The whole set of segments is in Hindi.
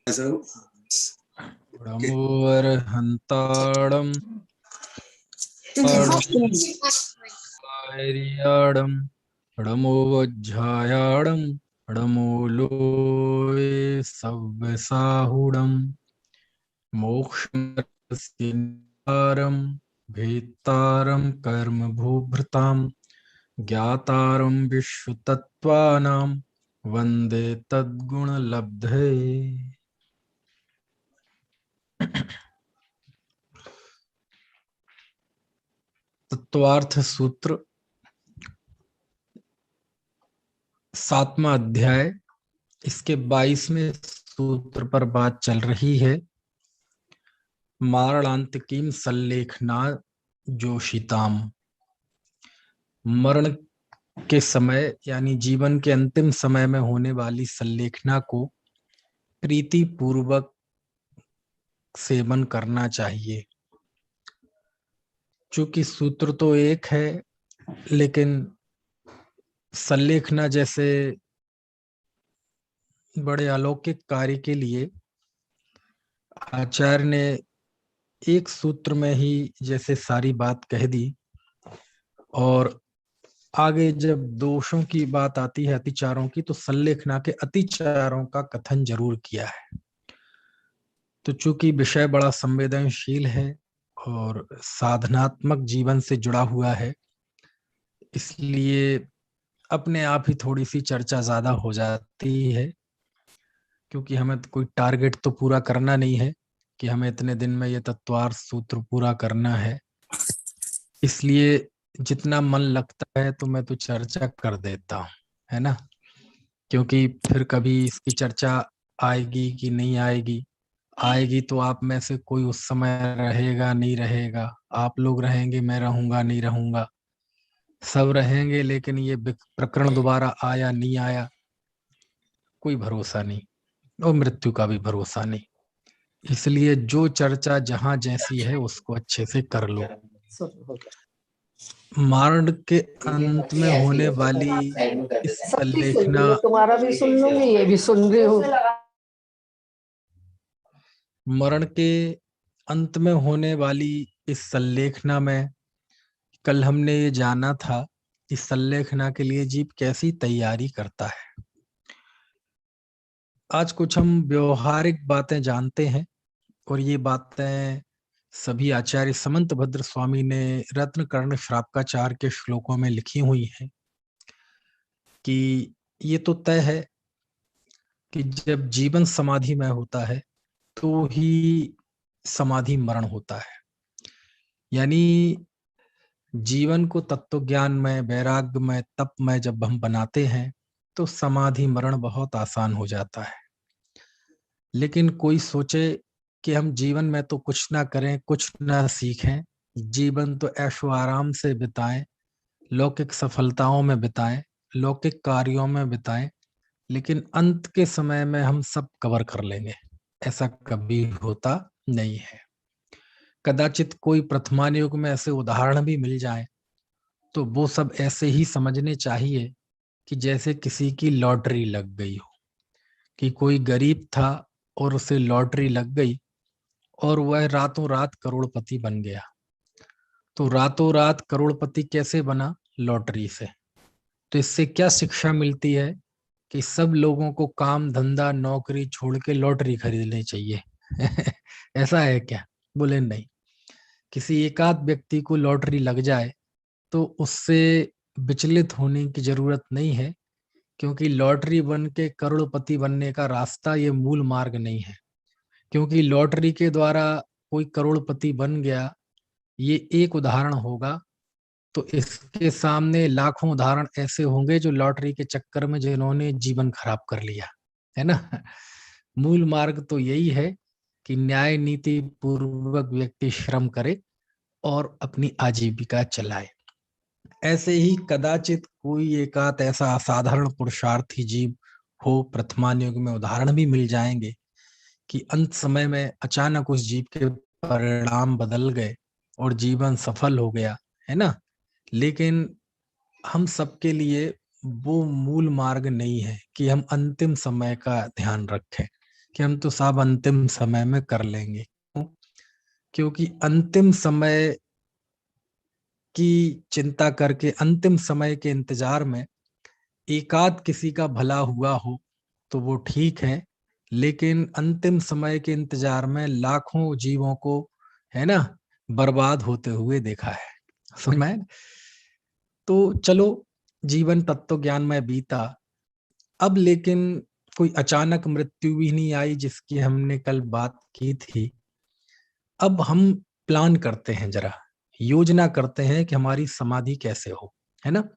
णमोऽर्हन्ताडं णमो णमोवज्झायाडं णमोलोये सव्यसाहुडं मोक्षं भेत्तारं कर्मभूभृतां ज्ञातारं विश्वतत्त्वानां वन्दे तद्गुणलब्धये। तत्वार्थ सूत्र 7वां अध्याय, इसके 22वें सूत्र पर बात चल रही है। मारणांतिकीम सल्लेखना जोशिताम, मरण के समय यानी जीवन के अंतिम समय में होने वाली सल्लेखना को प्रीति पूर्वक सेवन करना चाहिए। चूंकि सूत्र तो एक है, लेकिन सल्लेखना जैसे बड़े अलौकिक कार्य के लिए आचार्य ने एक सूत्र में ही जैसे सारी बात कह दी, और आगे जब दोषों की बात आती है, अतिचारों की, तो सल्लेखना के अतिचारों का कथन जरूर किया है। तो चूंकि विषय बड़ा संवेदनशील है और साधनात्मक जीवन से जुड़ा हुआ है, इसलिए अपने आप ही थोड़ी सी चर्चा ज्यादा हो जाती है, क्योंकि हमें तो कोई टारगेट तो पूरा करना नहीं है कि हमें इतने दिन में ये तत्वार्थ सूत्र पूरा करना है। इसलिए जितना मन लगता है तो मैं तो चर्चा कर देता हूँ, है ना। क्योंकि फिर कभी इसकी चर्चा आएगी कि नहीं आएगी, आएगी तो आप में से कोई उस समय रहेगा नहीं रहेगा, आप लोग रहेंगे, मैं रहूंगा नहीं रहूंगा, सब रहेंगे, लेकिन ये प्रकरण दोबारा आया नहीं आया, कोई भरोसा नहीं, और मृत्यु का भी भरोसा नहीं। इसलिए जो चर्चा जहां जैसी है उसको अच्छे से कर लो। मारण के अंत में होने वाली इस सल्लेखना, तुम्हारा भी सुन लूंगी, ये भी सुन रही हूँ। मरण के अंत में होने वाली इस सल्लेखना में कल हमने ये जाना था कि सल्लेखना के लिए जीव कैसी तैयारी करता है। आज कुछ हम व्यवहारिक बातें जानते हैं, और ये बातें सभी आचार्य समंतभद्र स्वामी ने रत्नकर्ण श्रापकाचार्य के श्लोकों में लिखी हुई हैं कि ये तो तय है कि जब जीवन समाधि में होता है तो ही समाधि मरण होता है। यानी जीवन को तत्व ज्ञान में, वैराग्य में, तप में जब हम बनाते हैं तो समाधि मरण बहुत आसान हो जाता है। लेकिन कोई सोचे कि हम जीवन में तो कुछ ना करें, कुछ ना सीखें, जीवन तो ऐशो आराम से बिताएं, लौकिक सफलताओं में बिताएं, लौकिक कार्यों में बिताएं, लेकिन अंत के समय में हम सब कवर कर लेंगे, ऐसा कभी होता नहीं है। कदाचित कोई वर्तमान युग में ऐसे उदाहरण भी मिल जाए तो वो सब ऐसे ही समझने चाहिए कि जैसे किसी की लॉटरी लग गई हो, कि कोई गरीब था और उसे लॉटरी लग गई और वह रातों रात करोड़पति बन गया। तो रातों रात करोड़पति कैसे बना? लॉटरी से। तो इससे क्या शिक्षा मिलती है कि सब लोगों को काम धंधा नौकरी छोड़ के लॉटरी खरीदनी चाहिए। ऐसा है क्या? बोले नहीं। किसी एकाध व्यक्ति को लॉटरी लग जाए तो उससे विचलित होने की जरूरत नहीं है, क्योंकि लॉटरी बन के करोड़पति बनने का रास्ता ये मूल मार्ग नहीं है। क्योंकि लॉटरी के द्वारा कोई करोड़पति बन गया, ये एक उदाहरण होगा, तो इसके सामने लाखों उदाहरण ऐसे होंगे जो लॉटरी के चक्कर में जिन्होंने जीवन खराब कर लिया, है ना। मूल मार्ग तो यही है कि न्याय नीति पूर्वक व्यक्ति श्रम करे और अपनी आजीविका चलाए। ऐसे ही कदाचित कोई एकाध ऐसा असाधारण पुरुषार्थी जीव हो, वर्तमान युग में उदाहरण भी मिल जाएंगे कि अंत समय में अचानक उस जीव के परिणाम बदल गए और जीवन सफल हो गया, है ना। लेकिन हम सबके लिए वो मूल मार्ग नहीं है कि हम अंतिम समय का ध्यान रखें, कि हम तो सब अंतिम समय में कर लेंगे। क्यों? क्योंकि अंतिम समय की चिंता करके, अंतिम समय के इंतजार में एकाध किसी का भला हुआ हो तो वो ठीक है, लेकिन अंतिम समय के इंतजार में लाखों जीवों को, है ना, बर्बाद होते हुए देखा है। समझ में आया ना? तो चलो, जीवन तत्व ज्ञान में बीता। अब लेकिन कोई अचानक मृत्यु भी नहीं आई जिसकी हमने कल बात की थी। अब हम प्लान करते हैं, जरा योजना करते हैं कि हमारी समाधि कैसे हो, है ना।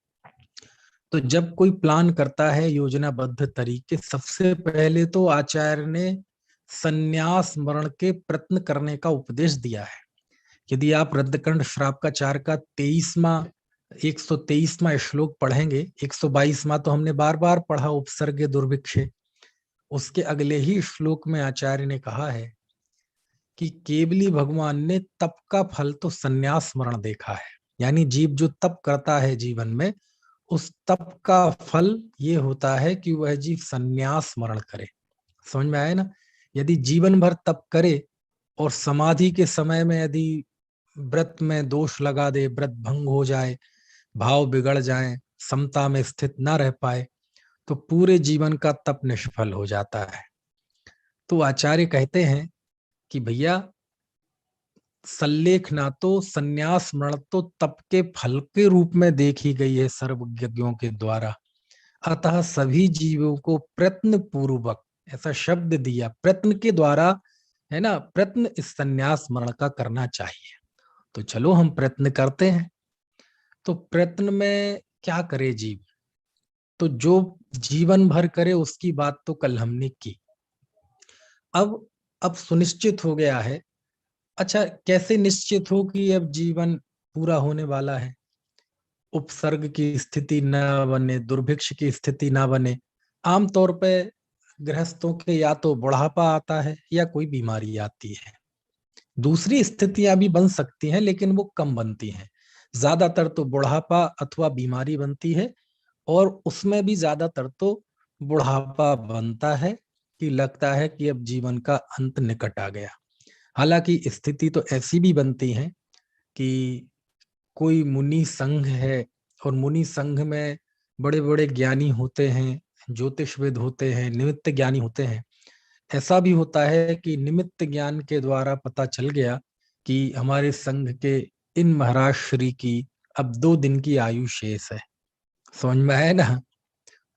तो जब कोई प्लान करता है योजनाबद्ध तरीके, सबसे पहले तो आचार्य ने संन्यास मरण के प्रयत्न करने का उपदेश दिया है। यदि आप रद्दकर्ण श्राप का 4 का 123वां श्लोक पढ़ेंगे, 122वां तो हमने बार बार पढ़ा, उपसर्ग दुर्भिक्षे, उसके अगले ही श्लोक में आचार्य ने कहा है कि केवली भगवान ने तप का फल तो संन्यास मरण देखा है। यानी जीव जो तप करता है जीवन में, उस तप का फल ये होता है कि वह जीव संन्यास मरण करे। समझ में आया ना? यदि जीवन भर तप करे और समाधि के समय में यदि व्रत में दोष लगा दे, व्रत भंग हो जाए, भाव बिगड़ जाए, समता में स्थित ना रह पाए, तो पूरे जीवन का तप निष्फल हो जाता है। तो आचार्य कहते हैं कि भैया, सल्लेखना तो संन्यास मरण तो तप के फल के रूप में देखी गई है सर्वज्ञों के द्वारा। अतः सभी जीवों को प्रयत्न पूर्वक, ऐसा शब्द दिया, प्रयत्न के द्वारा, है ना, प्रयत्न इस संन्यास मरण का करना चाहिए। तो चलो हम प्रयत्न करते हैं। तो प्रयत्न में क्या करे जीव? तो जो जीवन भर करे उसकी बात तो कल हमने की। अब सुनिश्चित हो गया है। अच्छा, कैसे निश्चित हो कि अब जीवन पूरा होने वाला है? उपसर्ग की स्थिति न बने, दुर्भिक्ष की स्थिति ना बने। आमतौर पे गृहस्थों के या तो बुढ़ापा आता है या कोई बीमारी आती है। दूसरी स्थितियां भी बन सकती हैं लेकिन वो कम बनती हैं। ज्यादातर तो बुढ़ापा अथवा बीमारी बनती है, और उसमें भी ज्यादातर तो बुढ़ापा बनता है कि लगता है कि अब जीवन का अंत निकट आ गया। हालांकि स्थिति तो ऐसी भी बनती है कि कोई मुनि संघ है, और मुनि संघ में बड़े बड़े ज्ञानी होते हैं, ज्योतिषविद होते हैं, निमित्त ज्ञानी होते हैं। ऐसा भी होता है कि निमित्त ज्ञान के द्वारा पता चल गया कि हमारे संघ के इन महाराज श्री की अब 2 दिन की आयु शेष है। समझ में आया ना?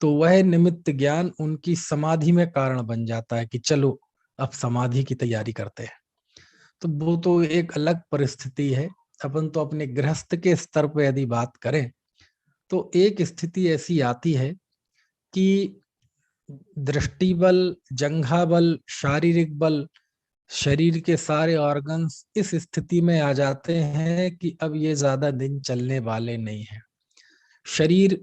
तो वह निमित्त ज्ञान उनकी समाधि में कारण बन जाता है कि चलो अब समाधि की तैयारी करते हैं। तो वो तो एक अलग परिस्थिति है। अपन तो अपने गृहस्थ के स्तर पर यदि बात करें, तो एक स्थिति ऐसी आती है कि दृष्टि बल, जंघा बल, शारीरिक बल, शरीर के सारे ऑर्गन्स इस स्थिति में आ जाते हैं कि अब ये ज्यादा दिन चलने वाले नहीं हैं। शरीर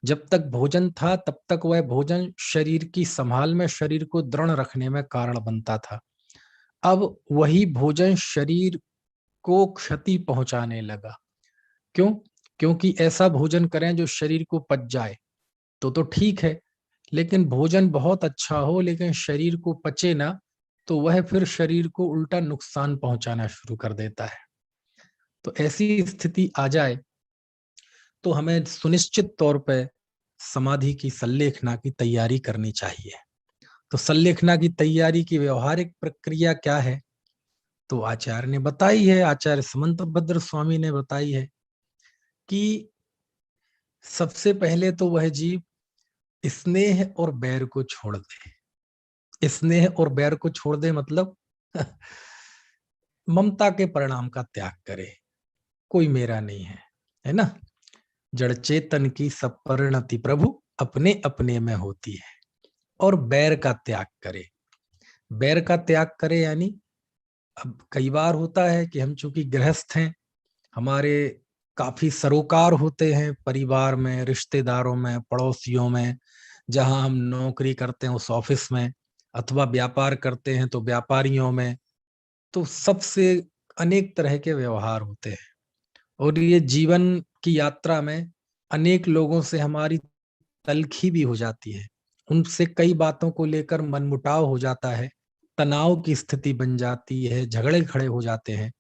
जब तक भोजन था तब तक वह भोजन शरीर की संभाल में, शरीर को दृढ़ रखने में कारण बनता था। अब वही भोजन शरीर को क्षति पहुंचाने लगा। क्यों? क्योंकि ऐसा भोजन करें जो शरीर को पच जाए तो ठीक है, लेकिन भोजन बहुत अच्छा हो लेकिन शरीर को पचे ना, तो वह फिर शरीर को उल्टा नुकसान पहुंचाना शुरू कर देता है। तो ऐसी स्थिति आ जाए तो हमें सुनिश्चित तौर पर समाधि की सल्लेखना की तैयारी करनी चाहिए। तो सल्लेखना की तैयारी की व्यवहारिक प्रक्रिया क्या है? तो आचार्य ने बताई है, आचार्य समंत भद्र स्वामी ने बताई है कि सबसे पहले तो वह जीव स्नेह और बैर को छोड़ दे। स्नेह और बैर को छोड़ दे मतलब ममता के परिणाम का त्याग करे। कोई मेरा नहीं है ना? जड़ चेतन की सब परिणति प्रभु अपने अपने में होती है। और बैर का त्याग करे। बैर का त्याग करे यानी, अब कई बार होता है कि हम चूंकि गृहस्थ हैं, हमारे काफी सरोकार होते हैं परिवार में, रिश्तेदारों में, पड़ोसियों में, जहां हम नौकरी करते हैं उस ऑफिस में, अथवा व्यापार करते हैं तो व्यापारियों में। तो सबसे अनेक तरह के व्यवहार होते हैं, और ये जीवन की यात्रा में अनेक लोगों से हमारी तलखी भी हो जाती है। उनसे कई बातों को लेकर मनमुटाव हो जाता है, तनाव की स्थिति बन जाती है, झगड़े खड़े हो जाते हैं,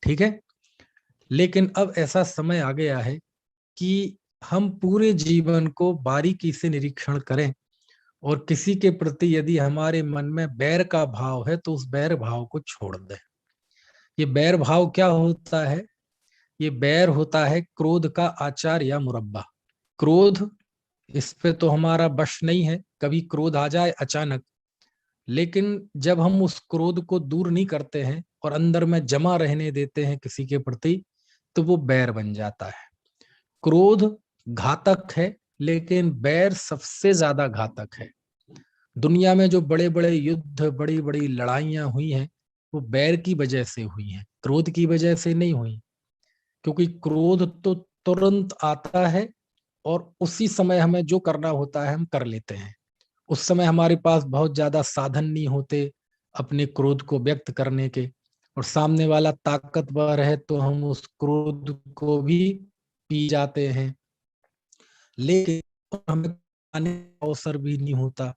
ठीक है। लेकिन अब ऐसा समय आ गया है कि हम पूरे जीवन को बारीकी से निरीक्षण करें और किसी के प्रति यदि हमारे मन में बैर का भाव है तो उस बैर भाव को छोड़ दें। ये बैर भाव क्या होता है? ये बैर होता है क्रोध का आचार या मुरब्बा। क्रोध, इस पे तो हमारा बश नहीं है, कभी क्रोध आ जाए अचानक, लेकिन जब हम उस क्रोध को दूर नहीं करते हैं और अंदर में जमा रहने देते हैं किसी के प्रति, तो वो बैर बन जाता है। क्रोध घातक है, लेकिन बैर सबसे ज्यादा घातक है। दुनिया में जो बड़े बड़े युद्ध, बड़ी बड़ी लड़ाइयां हुई हैं, वो बैर की वजह से हुई हैं, क्रोध की वजह से नहीं हुई। क्योंकि क्रोध तो तुरंत आता है और उसी समय हमें जो करना होता है हम कर लेते हैं। उस समय हमारे पास बहुत ज्यादा साधन नहीं होते अपने क्रोध को व्यक्त करने के, और सामने वाला ताकतवर है तो हम उस क्रोध को भी पी जाते हैं, लेकिन हमें आने का अवसर भी नहीं होता।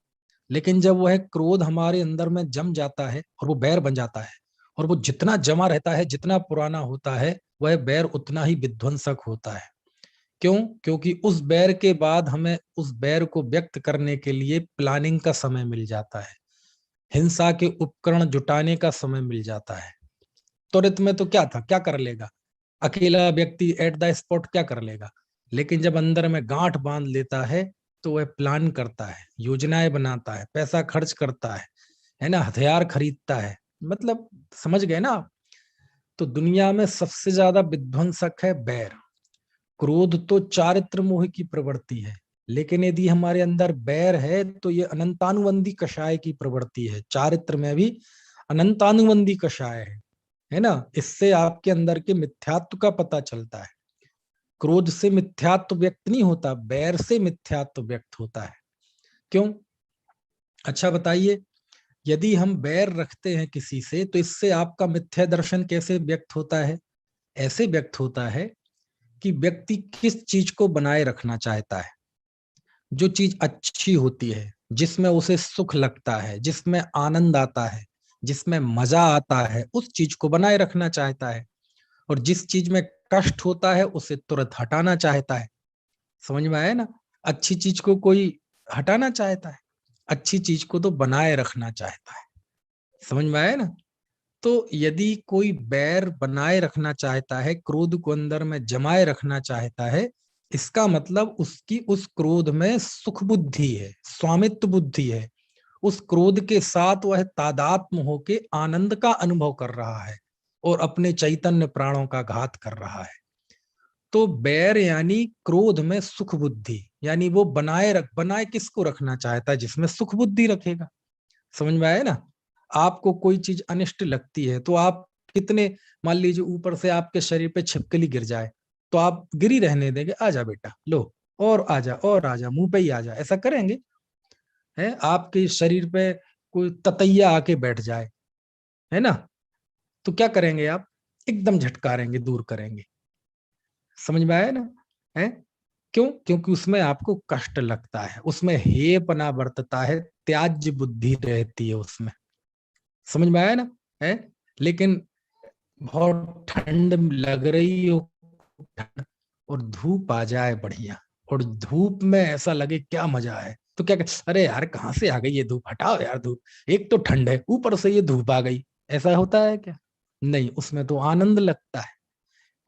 लेकिन जब वह क्रोध हमारे अंदर में जम जाता है और वो बैर बन जाता है, और वो जितना जमा रहता है, जितना पुराना होता है, वह बैर उतना ही विध्वंसक होता है। क्यों? क्योंकि उस बैर के बाद हमें उस बैर को व्यक्त करने के लिए प्लानिंग का समय मिल जाता है, हिंसा के उपकरण जुटाने का समय मिल जाता है। त्वरित में तो क्या था, क्या कर लेगा अकेला व्यक्ति एट द स्पॉट, क्या कर लेगा? लेकिन जब अंदर में गांठ बांध लेता है तो वह प्लान करता है, योजनाएं बनाता है, पैसा खर्च करता है ना, हथियार खरीदता है। मतलब समझ गए ना आप? तो दुनिया में सबसे ज्यादा विध्वंसक है बैर। क्रोध तो चारित्र मोह की प्रवृत्ति है, लेकिन यदि हमारे अंदर बैर है तो ये अनंतानुबंधी कषाय की प्रवृत्ति है। चारित्र में भी अनंतानुबंधी कषाय है ना। इससे आपके अंदर के मिथ्यात्व का पता चलता है। क्रोध से मिथ्यात्व व्यक्त नहीं होता, बैर से मिथ्यात्व व्यक्त होता है। क्यों? अच्छा बताइए, यदि हम बैर रखते हैं किसी से तो इससे आपका मिथ्या दर्शन कैसे व्यक्त होता है? ऐसे व्यक्त होता है कि व्यक्ति किस चीज को बनाए रखना चाहता है। जो चीज अच्छी होती है, जिसमें उसे सुख लगता है, जिसमें आनंद आता है, जिसमें मजा आता है, उस चीज को बनाए रखना चाहता है। और जिस चीज में कष्ट होता है उसे तुरंत हटाना चाहता है। समझ में आया ना? अच्छी चीज को कोई हटाना चाहता है, अच्छी चीज को तो बनाए रखना चाहता है। समझ में आया ना? तो यदि कोई बैर बनाए रखना चाहता है, क्रोध को अंदर में जमाए रखना चाहता है, इसका मतलब उसकी उस क्रोध में सुख बुद्धि है, स्वामित्व बुद्धि है। उस क्रोध के साथ वह तादात्म्य होके आनंद का अनुभव कर रहा है और अपने चैतन्य प्राणों का घात कर रहा है। तो बैर यानी क्रोध में सुख बुद्धि, यानी वो बनाए किसको रखना चाहता है? जिसमें सुख बुद्धि रखेगा। समझ में आया ना? आपको कोई चीज अनिष्ट लगती है तो आप कितने, मान लीजिए ऊपर से आपके शरीर पे छिपकली गिर जाए तो आप गिरी रहने देंगे? आजा बेटा, लो, और आजा, और आजा, मुंह पे ही आजा, ऐसा करेंगे? है आपके शरीर पे कोई ततैया आके बैठ जाए, है ना, तो क्या करेंगे आप? एकदम झटकारेंगे, दूर करेंगे। समझ में आया ना? है क्यों? क्योंकि उसमें आपको कष्ट लगता है, उसमें हेयपना बरतता है, त्याज्य बुद्धि रहती है उसमें। समझ में आया ना? है लेकिन बहुत ठंड लग रही हो, ठंड, और धूप आ जाए बढ़िया, और धूप में ऐसा लगे क्या मजा है, तो क्या अरे यार कहाँ से आ गई ये धूप, हटाओ यार धूप, एक तो ठंड है ऊपर से ये धूप आ गई, ऐसा होता है क्या? नहीं, उसमें तो आनंद लगता है।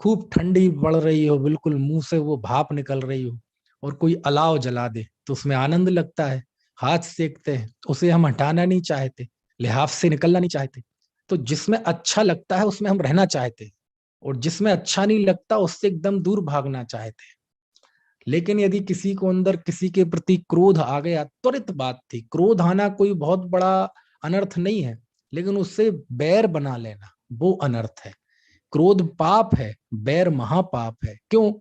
खूब ठंडी पड़ रही हो, बिल्कुल मुंह से वो भाप निकल रही हो, और कोई अलाव जला दे तो उसमें आनंद लगता है। हाथ सेकते हैं, उसे हम हटाना नहीं चाहते, लिहाफ से निकलना नहीं चाहते। तो जिसमें अच्छा लगता है उसमें हम रहना चाहते हैं, और जिसमें अच्छा नहीं लगता उससे एकदम दूर भागना चाहते हैं। लेकिन यदि किसी को अंदर किसी के प्रति क्रोध आ गया, त्वरित बात थी, क्रोध आना कोई बहुत बड़ा अनर्थ नहीं है, लेकिन उससे बैर बना लेना वो अनर्थ है। क्रोध पाप है, बैर महापाप है। क्यों?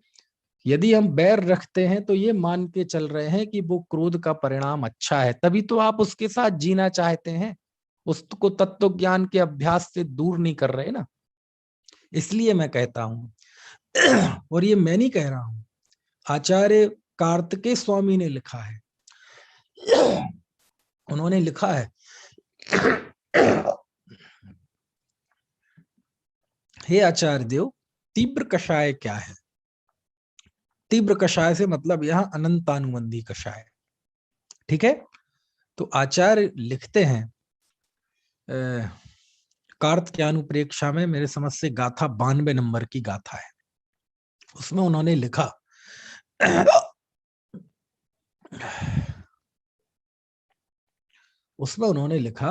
यदि हम बैर रखते हैं तो ये मान के चल रहे हैं कि वो क्रोध का परिणाम अच्छा है, तभी तो आप उसके साथ जीना चाहते हैं, उसको तत्व ज्ञान के अभ्यास से दूर नहीं कर रहे ना। इसलिए मैं कहता हूं और ये मैं नहीं कह रहा हूं, आचार्य कार्तिकेय स्वामी ने लिखा है उन्होंने लिखा है, हे आचार्य देव, तीव्र कषाय क्या है? तीव्र कषाय से मतलब यहाँ अनंतानुबंधी कषाय, ठीक है। तो आचार्य लिखते हैं कार्तिकेयानुप्रेक्षा में, मेरे समझ से गाथा 92 नंबर की गाथा है, उसमें उन्होंने लिखा उसमें उन्होंने लिखा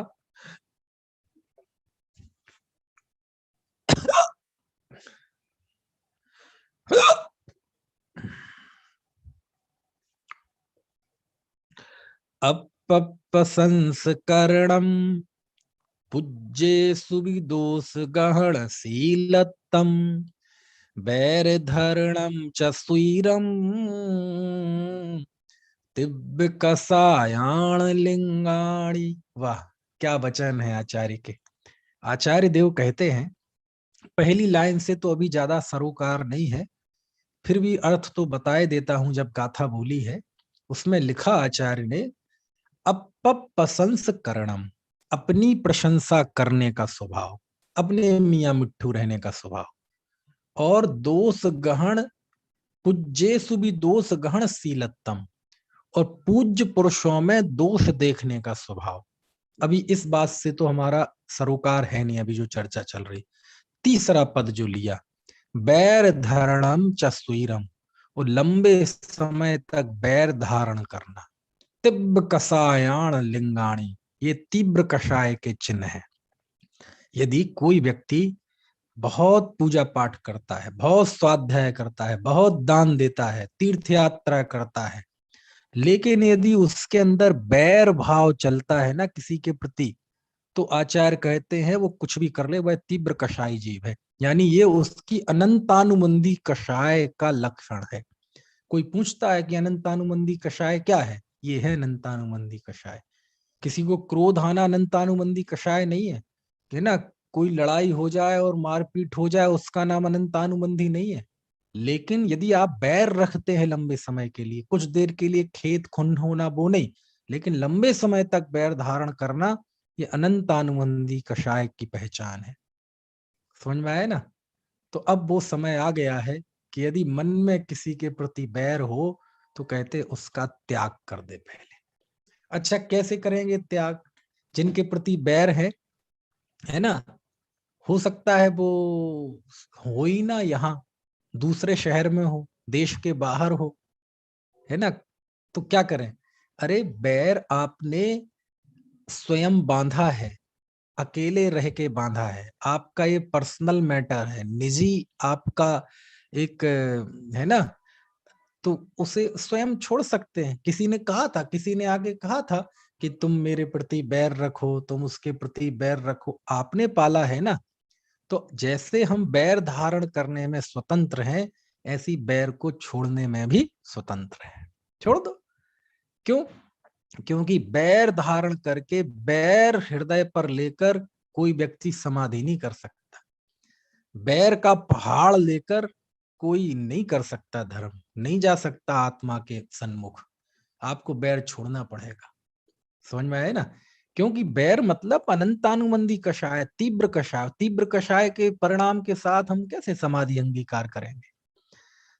अपपसंस्करणम पूज्ये सुविदोष गहन शीलतम बैर धरणम च सुरम दिव्य कसायाण लिंगाणी। वाह, क्या वचन है आचार्य के। आचार्य देव कहते हैं, पहली लाइन से तो अभी ज्यादा सरोकार नहीं है, फिर भी अर्थ तो बताए देता हूं। जब गाथा बोली है उसमें लिखा आचार्य ने, अपपसंस्करणम, अपनी प्रशंसा करने का स्वभाव, अपने मियां मिट्ठू रहने का स्वभाव, और दोष गहन, पूज्येषु भी दोष गहन शीलत्तम, और पूज्य पुरुषों में दोष देखने का स्वभाव। अभी इस बात से तो हमारा सरोकार है नहीं, अभी जो चर्चा चल रही। तीसरा पद जो लिया, बैर धारणम चस्वीरम, और लंबे समय तक बैर धारण करना। तीव्र कषायाण लिंगाणी, ये तीव्र कषाय के चिन्ह है। यदि कोई व्यक्ति बहुत पूजा पाठ करता है, बहुत स्वाध्याय करता है, बहुत दान देता है, तीर्थ यात्रा करता है, लेकिन यदि उसके अंदर बैर भाव चलता है ना किसी के प्रति, तो आचार्य कहते हैं वो कुछ भी कर ले, वह तीव्र कषाय जीव है। यानी ये उसकी अनंतानुबंधी कषाय का लक्षण है। कोई पूछता है कि अनंतानुबंधी कषाय क्या है? ये है अनंतानुबंधी कषाय। किसी को क्रोध आना अनंतानुबंधी कषाय नहीं है, कि ना कोई लड़ाई हो जाए और मारपीट हो जाए, उसका नाम अनंतानुबंधी नहीं है। लेकिन यदि आप बैर रखते हैं लंबे समय के लिए, कुछ देर के लिए खेत खुन होना वो नहीं, लेकिन लंबे समय तक बैर धारण करना, ये अनंतानुबंधी कषाय की पहचान है। समझ में आया ना? तो अब वो समय आ गया है कि यदि मन में किसी के प्रति बैर हो तो कहते उसका त्याग कर दे पहले। अच्छा, कैसे करेंगे त्याग? जिनके प्रति बैर है ना, हो सकता है वो हो ही ना, यहाँ दूसरे शहर में हो, देश के बाहर हो, है ना, तो क्या करें? अरे बैर आपने स्वयं बांधा है, अकेले रह के बांधा है, आपका ये पर्सनल मैटर है, निजी आपका एक है ना, तो उसे स्वयं छोड़ सकते हैं। किसी ने कहा था, किसी ने आगे कहा था कि तुम मेरे प्रति बैर रखो, तुम उसके प्रति बैर रखो, आपने पाला है ना। तो जैसे हम बैर धारण करने में स्वतंत्र हैं, ऐसी बैर को छोड़ने में भी स्वतंत्र है। छोड़ दो। क्यों? क्योंकि बैर धारण करके, बैर हृदय पर लेकर कोई व्यक्ति समाधि नहीं कर सकता। बैर का पहाड़ लेकर कोई नहीं कर सकता धर्म, नहीं जा सकता आत्मा के सन्मुख। आपको बैर छोड़ना पड़ेगा। समझ में आए ना? क्योंकि बैर मतलब अनंतानुबंधी कषाय, तीव्र कषाय। तीव्र कषाय के परिणाम के साथ हम कैसे समाधि अंगीकार करेंगे?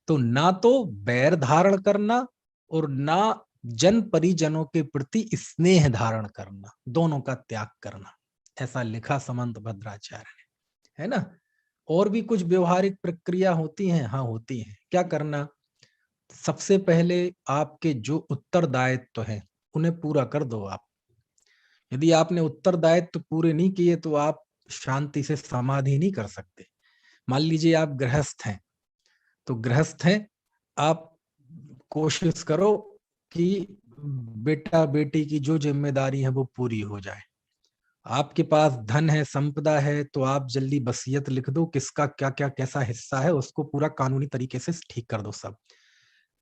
तो ना तो बैर धारण करना और ना जन परिजनों के प्रति स्नेह धारण करना, दोनों का त्याग करना, ऐसा लिखा समंत भद्राचार्य ने, है ना। और भी कुछ व्यवहारिक प्रक्रिया होती हैं, हाँ होती हैं। क्या करना? सबसे पहले आपके जो उत्तरदायित्व हैं उन्हें पूरा कर दो आप। यदि आपने उत्तरदायित्व पूरे नहीं किए तो आप शांति से समाधि नहीं कर सकते। मान लीजिए आप गृहस्थ हैं, तो गृहस्थ हैं, आप कोशिश करो कि बेटा बेटी की जो जिम्मेदारी है वो पूरी हो जाए। आपके पास धन है, संपदा है, तो आप जल्दी वसीयत लिख दो, किसका क्या क्या कैसा हिस्सा है उसको पूरा कानूनी तरीके से ठीक कर दो सब,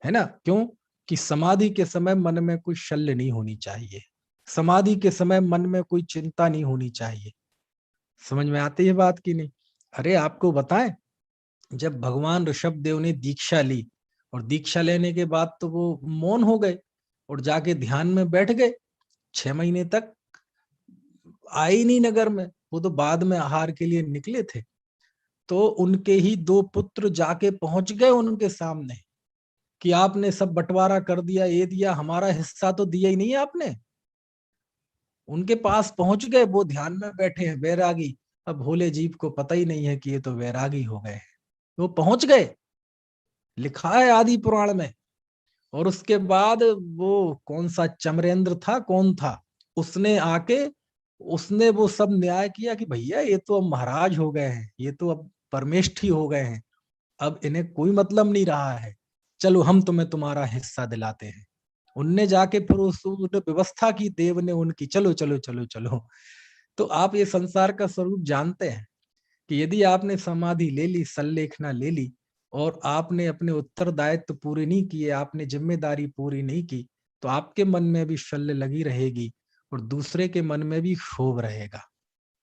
है ना। क्यों? कि समाधि के समय मन में कोई शल्य नहीं होनी चाहिए, समाधि के समय मन में कोई चिंता नहीं होनी चाहिए। समझ में आती है बात की नहीं? अरे आपको बताएं, जब भगवान ऋषभ देव ने दीक्षा ली और दीक्षा लेने के बाद तो वो मौन हो गए, और जाके ध्यान में बैठ गए। 6 महीने तक आए ही नहीं नगर में, वो तो बाद में आहार के लिए निकले थे। तो उनके ही 2 पुत्र जाके पहुंच गए उनके सामने कि आपने सब बंटवारा कर दिया, ये दिया, हमारा हिस्सा तो दिया ही नहीं है आपने। उनके पास पहुंच गए, वो ध्यान में बैठे हैं वैरागी। अब भोले जीव को पता ही नहीं है कि ये तो वैरागी हो गए हैं। वो पहुंच गए, लिखा है आदि पुराण में। और उसके बाद वो कौन सा चमरेंद्र था, कौन था, उसने आके उसने वो सब न्याय किया कि भैया ये तो अब महाराज हो गए हैं, ये तो अब परमेष्ठी हो गए हैं, अब इन्हें कोई मतलब नहीं रहा है, चलो हम तुम्हें तुम्हारा हिस्सा दिलाते हैं। उनने जाके फिर उस व्यवस्था की, देव ने उनकी, चलो चलो चलो चलो। तो आप ये संसार का स्वरूप जानते हैं कि यदि आपने समाधि ले ली, सल्लेखना ले ली, और आपने अपने उत्तरदायित्व पूरे नहीं किए, आपने जिम्मेदारी पूरी नहीं की, तो आपके मन में भी शल्य लगी रहेगी और दूसरे के मन में भी क्षोभ रहेगा।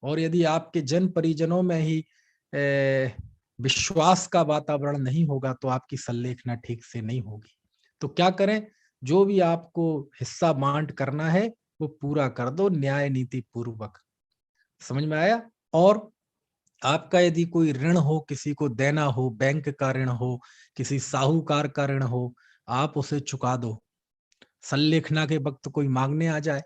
और यदि आपके जन परिजनों में ही विश्वास का वातावरण नहीं होगा तो आपकी सल्लेखना ठीक से नहीं होगी। तो क्या करें, जो भी आपको हिस्सा बांट करना है वो पूरा कर दो न्याय नीति पूर्वक। समझ में आया? और आपका यदि कोई ऋण हो, किसी को देना हो, बैंक का ऋण हो, किसी साहूकार का ऋण हो, आप उसे चुका दो। सल्लेखना के वक्त कोई मांगने आ जाए,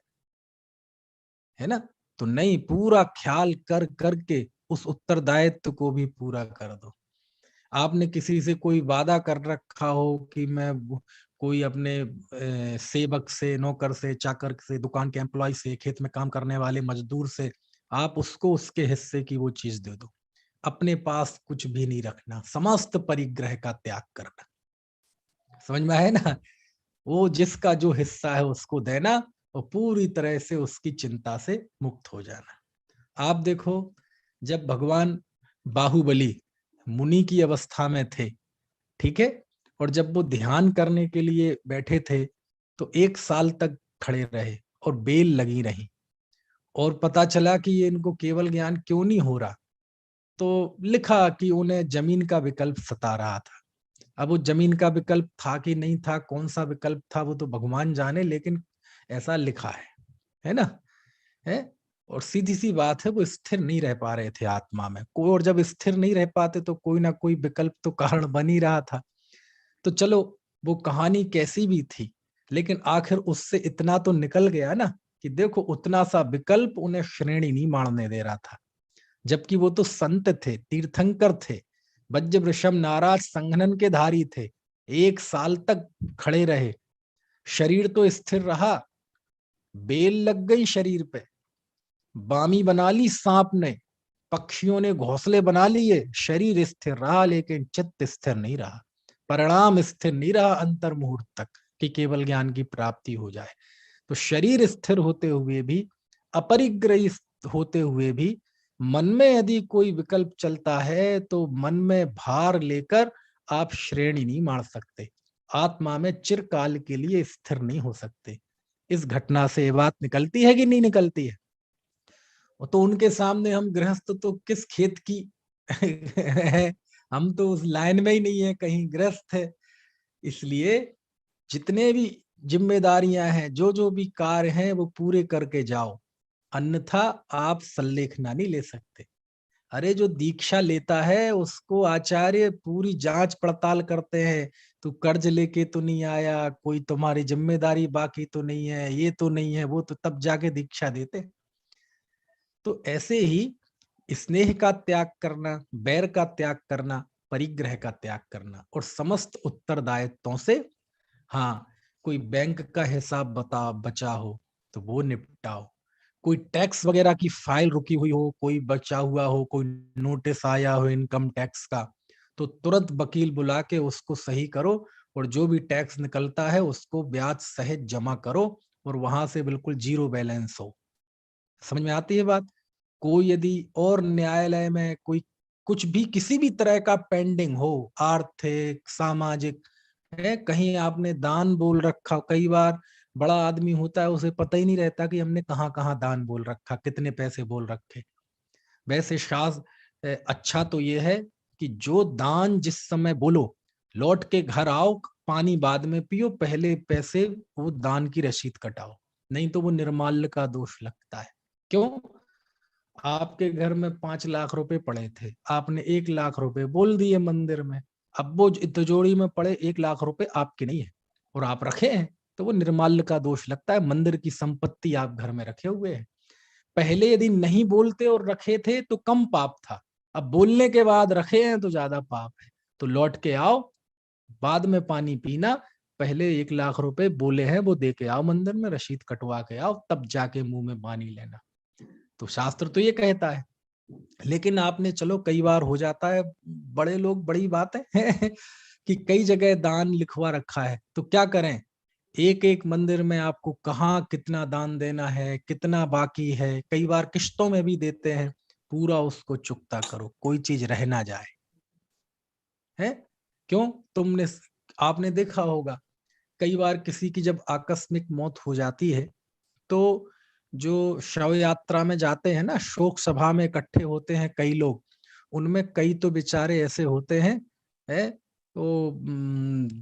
है ना, तो नहीं, पूरा ख्याल कर करके उस उत्तरदायित्व को भी पूरा कर दो। आपने किसी से कोई वादा कर रखा हो कि मैं कोई अपने सेवक से, नौकर से, चाकर से, दुकान के एम्प्लॉय से, खेत में काम करने वाले मजदूर से, आप उसको उसके हिस्से की वो चीज दे दो। अपने पास कुछ भी नहीं रखना, समस्त परिग्रह का त्याग करना। समझ में आया ना? वो जिसका जो हिस्सा है उसको देना और पूरी तरह से उसकी चिंता से मुक्त हो जाना। आप देखो, जब भगवान बाहुबली मुनि की अवस्था में थे, ठीक है, और जब वो ध्यान करने के लिए बैठे थे तो 1 साल तक खड़े रहे और बेल लगी रही, और पता चला कि ये इनको केवल ज्ञान क्यों नहीं हो रहा। तो लिखा कि उन्हें जमीन का विकल्प सता रहा था। अब वो जमीन का विकल्प था कि नहीं था, कौन सा विकल्प था, वो तो भगवान जाने, लेकिन ऐसा लिखा है ना, है। और सीधी सी बात है, वो स्थिर नहीं रह पा रहे थे आत्मा में कोई, और जब स्थिर नहीं रह पाते तो कोई ना कोई विकल्प तो कारण बन ही रहा था। तो चलो, वो कहानी कैसी भी थी, लेकिन आखिर उससे इतना तो निकल गया ना कि देखो, उतना सा विकल्प उन्हें श्रेणी नहीं मारने दे रहा था। जबकि वो तो संत थे, तीर्थंकर थे, वज्र वृषभ नाराज संघनन के धारी थे। 1 साल तक खड़े रहे, शरीर तो स्थिर रहा, बेल लग गई शरीर पे, बामी बना ली सांप ने, पक्षियों ने घोंसले बना लिए, शरीर स्थिर रहा लेकिन चित्त स्थिर नहीं रहा, परिणाम स्थिर नहीं रहा अंतर मुहूर्त तक कि केवल ज्ञान की प्राप्ति हो जाए। तो शरीर स्थिर होते हुए भी, अपरिग्रही होते हुए भी, मन में यदि कोई विकल्प चलता है तो मन में भार लेकर आप श्रेणी नहीं मार सकते, आत्मा में चिरकाल के लिए स्थिर नहीं हो सकते। इस घटना से ये बात निकलती है कि नहीं निकलती है? तो उनके सामने हम गृहस्थ तो किस खेत की है, हम तो उस लाइन में ही नहीं है, कहीं गृहस्थ है। इसलिए जितने भी जिम्मेदारियां हैं, जो जो भी कार्य हैं, वो पूरे करके जाओ, अन्यथा आप सल्लेखना नहीं ले सकते। अरे जो दीक्षा लेता है उसको आचार्य पूरी जांच पड़ताल करते हैं, तू कर्ज लेके तो नहीं आया, कोई तुम्हारी जिम्मेदारी बाकी तो नहीं है, ये तो नहीं है, वो तो, तब जाके दीक्षा देते। तो ऐसे ही स्नेह का त्याग करना, बैर का त्याग करना, परिग्रह का त्याग करना, और समस्त उत्तरदायित्वों से, हाँ, कोई बैंक का हिसाब बचा हो तो वो निपटाओ, कोई टैक्स वगैरह की फाइल रुकी हुई हो, कोई बचा हुआ हो, कोई नोटिस आया हो इनकम टैक्स का, तो तुरंत वकील बुला के उसको सही करो, और जो भी टैक्स निकलता है उसको ब्याज सहित जमा करो, और वहां से बिल्कुल जीरो बैलेंस हो। समझ में आती है बात? कोई यदि और न्यायालय में कोई कुछ भी किसी भी तरह का पेंडिंग हो, आर्थिक, सामाजिक, है, कहीं आपने दान बोल रखा, कई बार बड़ा आदमी होता है उसे पता ही नहीं रहता कि हमने कहाँ कहाँ दान बोल रखा, कितने पैसे बोल रखे। वैसे शास्त्र अच्छा तो ये है कि जो दान जिस समय बोलो, लौट के घर आओ, पानी बाद में पियो, पहले पैसे वो दान की रसीद कटाओ, नहीं तो वो निर्माल्य का दोष लगता है। क्यों? आपके घर में 5 लाख रुपए पड़े थे, आपने 1 लाख रुपए बोल दिए मंदिर में, अब वो तिजोरी में पड़े 1 लाख रुपए आपके नहीं है और आप रखे हैं, तो वो निर्माल्य का दोष लगता है। मंदिर की संपत्ति आप घर में रखे हुए हैं। पहले यदि नहीं बोलते और रखे थे तो कम पाप था, अब बोलने के बाद रखे हैं तो ज्यादा पाप है। तो लौट के आओ, बाद में पानी पीना, पहले 1 लाख रुपए बोले हैं वो दे के आओ मंदिर में, रसीद कटवा के आओ, तब जाके मुंह में पानी लेना। तो शास्त्र तो ये कहता है। लेकिन आपने, चलो कई बार हो जाता है, बड़े लोग, बड़ी बात है कि कई जगह दान लिखवा रखा है, तो क्या करें, एक एक मंदिर में आपको कहाँ कितना दान देना है, कितना बाकी है, कई बार किश्तों में भी देते हैं, पूरा उसको चुकता करो, कोई चीज रह ना जाए। है क्यों? आपने देखा होगा कई बार किसी की जब आकस्मिक मौत हो जाती है, तो जो शव यात्रा में जाते हैं ना, शोक सभा में इकट्ठे होते हैं कई लोग, उनमें कई तो बेचारे ऐसे होते हैं, तो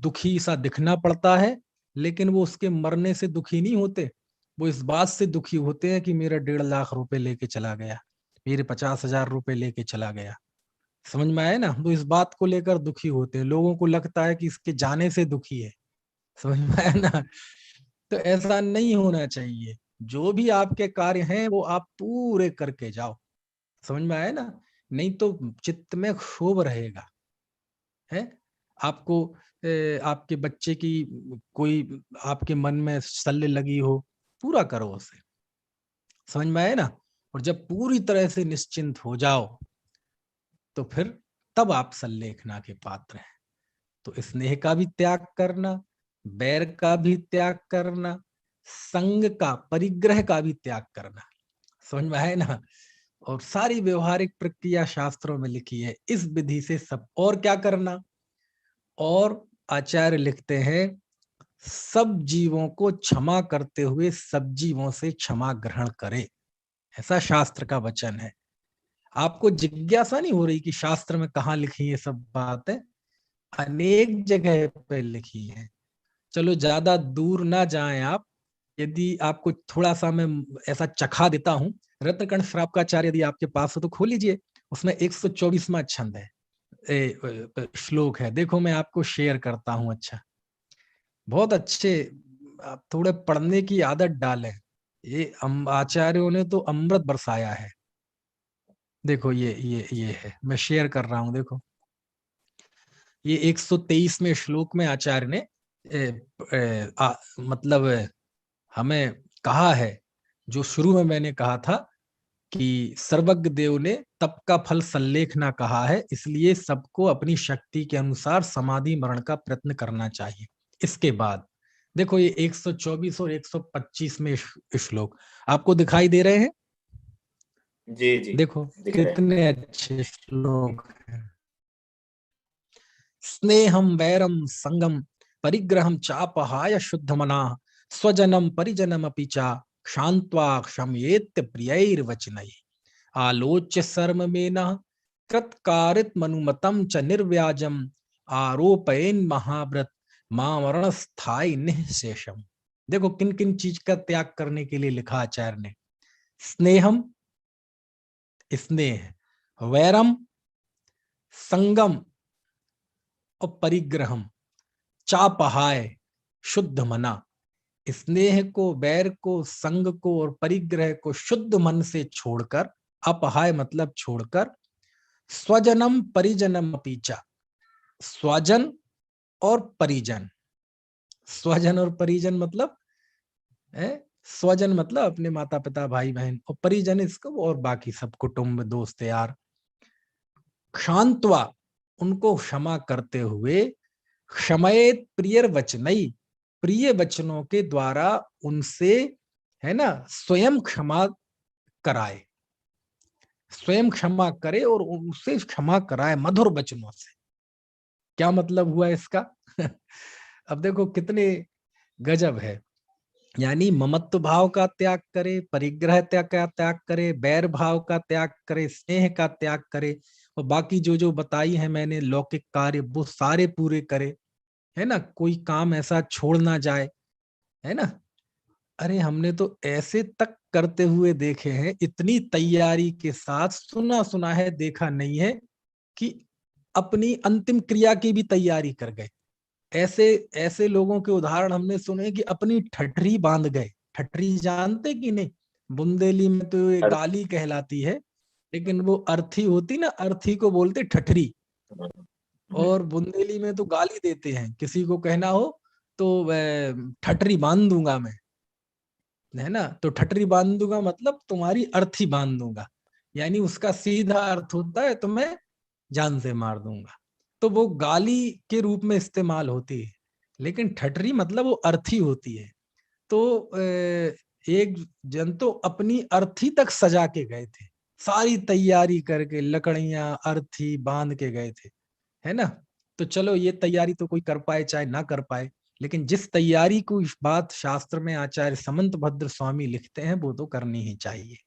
दुखी सा दिखना पड़ता है, लेकिन वो उसके मरने से दुखी नहीं होते, वो इस बात से दुखी होते हैं कि मेरा 1.5 लाख रुपए लेके चला गया, मेरे 50,000 रुपए लेके चला गया। समझ में आया ना? वो इस बात को लेकर दुखी होते हैं, लोगों को लगता है कि इसके जाने से दुखी है। समझ में आया ना? तो ऐसा नहीं होना चाहिए। जो भी आपके कार्य हैं वो आप पूरे करके जाओ। समझ में आया ना? नहीं तो चित्त में क्षोभ रहेगा। है आपको आपके बच्चे की कोई आपके मन में सल्ले लगी हो, पूरा करो उसे। समझ में आया ना? और जब पूरी तरह से निश्चिंत हो जाओ, तो फिर तब आप सल्लेखना के पात्र हैं। तो स्नेह का भी त्याग करना, बैर का भी त्याग करना, संग का, परिग्रह का भी त्याग करना। समझ में आए ना? और सारी व्यवहारिक प्रक्रिया शास्त्रों में लिखी है इस विधि से सब। और क्या करना? और आचार्य लिखते हैं, सब जीवों को क्षमा करते हुए सब जीवों से क्षमा ग्रहण करे, ऐसा शास्त्र का वचन है। आपको जिज्ञासा नहीं हो रही कि शास्त्र में कहाँ लिखी है सब बातें? अनेक जगह पे लिखी है। चलो ज्यादा दूर ना जाएं आप, यदि आपको थोड़ा सा मैं ऐसा चखा देता हूं, रत्नकर्ण श्रावकाचार्य यदि आपके पास हो तो खोल लीजिए, उसमें 124वां छंद है, श्लोक है, देखो मैं आपको शेयर करता हूं। अच्छा, बहुत अच्छे, आप थोड़े पढ़ने की आदत डालें, ये आचार्यों ने तो अमृत बरसाया है। देखो ये है, मैं शेयर कर रहा हूं, देखो ये 123वें श्लोक में आचार्य ने मतलब हमें कहा है, जो शुरू में मैंने कहा था कि सर्वज्ञ देव ने तप का फल सल्लेखना कहा है, इसलिए सबको अपनी शक्ति के अनुसार समाधि मरण का प्रयत्न करना चाहिए। इसके बाद देखो ये 124 और 125 में श्लोक आपको दिखाई दे रहे हैं? जी जी, देखो दिख रहे हैं। कितने अच्छे श्लोक हैं। स्नेहम वैरम संगम परिग्रहम चापहाय शुद्ध मना स्वजनम परिजनम अपि चा क्षांत्वा क्षमयेत्य प्रियैर्वचनैः आलोच्य सर्म में न कृतकारित मनुमतम च निर्व्याजम आरोपयन महाव्रत मामरण स्थायी निःशेषम। देखो किन किन चीज का त्याग करने के लिए लिखा आचार्य ने। स्नेहम, स्नेह, वैरम, संगम और परिग्रहम, चापहाय, शुद्ध मना। स्नेह को, बैर को, संग को और परिग्रह को शुद्ध मन से छोड़कर, अपहाय मतलब छोड़कर, स्वजनम परिजनम अपीचा, स्वजन और परिजन, स्वजन और परिजन मतलब है, स्वजन मतलब अपने माता पिता भाई बहन, और परिजन इसको और बाकी सब कुटुंब दोस्त यार। क्षांतवा, उनको क्षमा करते हुए, क्षमयेत प्रियर वचनई, प्रिय वचनों के द्वारा उनसे, है ना, स्वयं क्षमा कराए, स्वयं क्षमा करे और उनसे क्षमा कराए मधुर वचनों से। क्या मतलब हुआ इसका? अब देखो कितने गजब है। यानी ममत्व भाव का त्याग करे, परिग्रह त्याग का त्याग करे, बैर भाव का त्याग करे, स्नेह का त्याग करे, और बाकी जो जो बताई है मैंने लौकिक कार्य वो सारे पूरे करे, है ना, कोई काम ऐसा छोड़ ना जाए, है ना। अरे हमने तो ऐसे तक करते हुए देखे हैं, इतनी तैयारी के साथ, सुना सुना है देखा नहीं है कि अपनी अंतिम क्रिया की भी तैयारी कर गए। ऐसे ऐसे लोगों के उदाहरण हमने सुने कि अपनी ठठरी बांध गए। ठठरी जानते कि नहीं? बुंदेली में तो ये गाली कहलाती है, लेकिन वो अर्थी होती ना, अर्थी को बोलते ठठरी। और बुंदेली में तो गाली देते हैं, किसी को कहना हो तो ठठरी बांध दूंगा मैं, है ना। तो ठठरी बांध दूंगा मतलब तुम्हारी अर्थी बांध दूंगा, यानी उसका सीधा अर्थ होता है तो मैं जान से मार दूंगा। तो वो गाली के रूप में इस्तेमाल होती है, लेकिन ठठरी मतलब वो अर्थी होती है। तो एक जन तो अपनी अर्थी तक सजा के गए थे, सारी तैयारी करके, लकड़ियां अर्थी बांध के गए थे, है ना। तो चलो ये तैयारी तो कोई कर पाए चाहे ना कर पाए, लेकिन जिस तैयारी को इस बात शास्त्र में आचार्य समंत भद्र स्वामी लिखते हैं वो तो करनी ही चाहिए।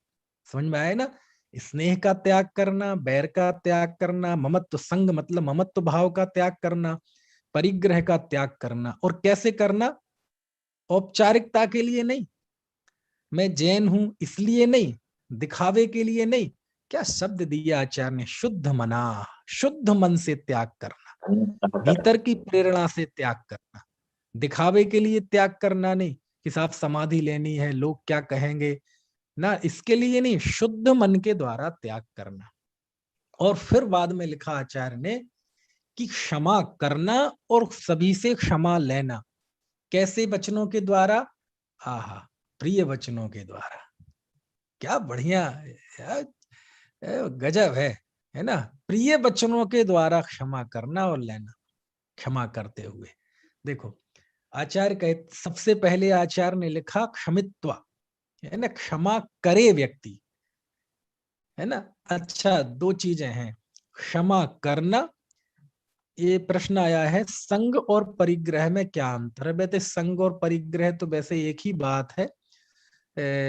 समझ में आए ना? स्नेह का त्याग करना, बैर का त्याग करना, ममत्व संग मतलब ममत्व भाव का त्याग करना, परिग्रह का त्याग करना। और कैसे करना? औपचारिकता के लिए नहीं, मैं जैन हूं इसलिए नहीं, दिखावे के लिए नहीं। क्या शब्द दिया आचार्य ने? शुद्ध मना, शुद्ध मन से त्याग करना, भीतर की प्रेरणा से त्याग करना। दिखावे के लिए त्याग करना नहीं कि साहब समाधि लेनी है, लोग क्या कहेंगे ना, इसके लिए नहीं, शुद्ध मन के द्वारा त्याग करना। और फिर बाद में लिखा आचार्य ने कि क्षमा करना और सभी से क्षमा लेना। कैसे वचनों के द्वारा? आहा, प्रिय वचनों के द्वारा। क्या बढ़िया यार, गजब है ना। प्रिय वचनों के द्वारा क्षमा करना और लेना, क्षमा करते हुए। देखो आचार्य कहे, सबसे पहले आचार्य ने लिखा क्षमित्वा, है ना, क्षमा करे व्यक्ति, है ना। अच्छा, दो चीजें हैं, क्षमा करना। ये प्रश्न आया है, संग और परिग्रह में क्या अंतर है? वैसे संग और परिग्रह तो वैसे एक ही बात है।